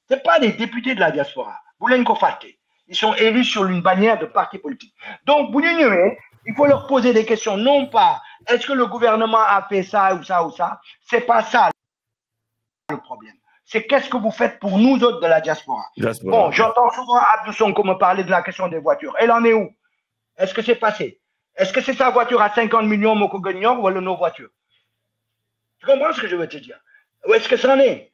C'est pas des députés de la diaspora. Ils sont élus sur une bannière de partis politiques. Donc, il faut leur poser des questions. Non pas, est-ce que le gouvernement a fait ça ou ça ou ça? C'est pas ça le problème. C'est qu'est-ce que vous faites pour nous autres de la diaspora. Bon, j'entends souvent Abdou Sonko me parler de la question des voitures. Elle en est où? Est-ce que c'est passé? Est-ce que c'est sa voiture à 50 millions Moko Gagnon ou nos voitures? Tu comprends ce que je veux te dire? Où est-ce que ça en est?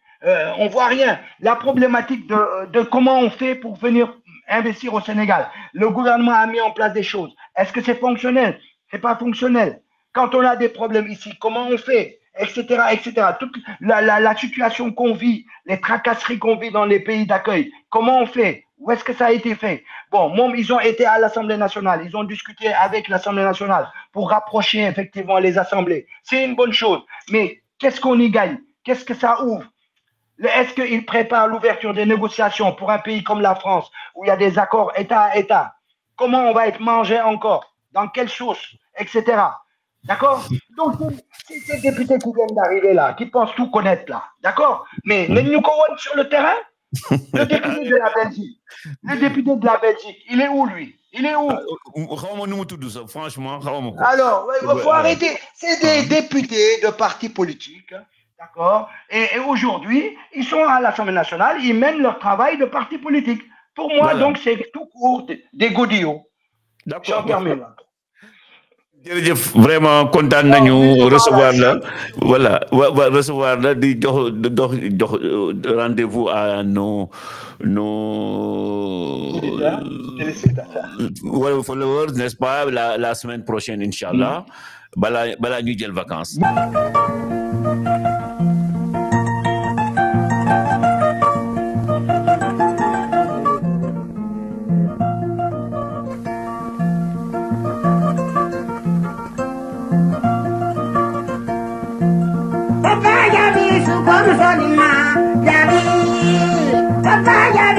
On voit rien. La problématique de comment on fait pour venir investir au Sénégal. Le gouvernement a mis en place des choses. Est-ce que c'est fonctionnel? C'est pas fonctionnel. Quand on a des problèmes ici, comment on fait? Etc., etc. Toute la situation qu'on vit, les tracasseries qu'on vit dans les pays d'accueil, comment on fait? Où est-ce que ça a été fait? Bon, ils ont été à l'Assemblée nationale, ils ont discuté avec l'Assemblée nationale pour rapprocher effectivement les assemblées. C'est une bonne chose, mais qu'est-ce qu'on y gagne? Qu'est-ce que ça ouvre? Est-ce qu'ils préparent l'ouverture des négociations pour un pays comme la France, où il y a des accords État à État? Comment on va être mangé encore? Dans quelle sauce? Etc. D'accord? Donc, c'est ces députés qui viennent d'arriver là, qui pensent tout connaître là. D'accord? Mais nous sur le terrain, le député de la Belgique, il est où lui? Il est où? Franchement, alors, il faut arrêter. C'est des députés de partis politiques. D'accord? Et aujourd'hui, ils sont à l'Assemblée nationale, ils mènent leur travail de parti politique. Pour moi, voilà. Donc, c'est tout court des godillots. J'en termine là. Vraiment content nañu recevoir la voilà recevoir la di jox rendez-vous à nos followers, n'est-ce pas, la semaine prochaine inchallah bala ñu jël vacances. Papaya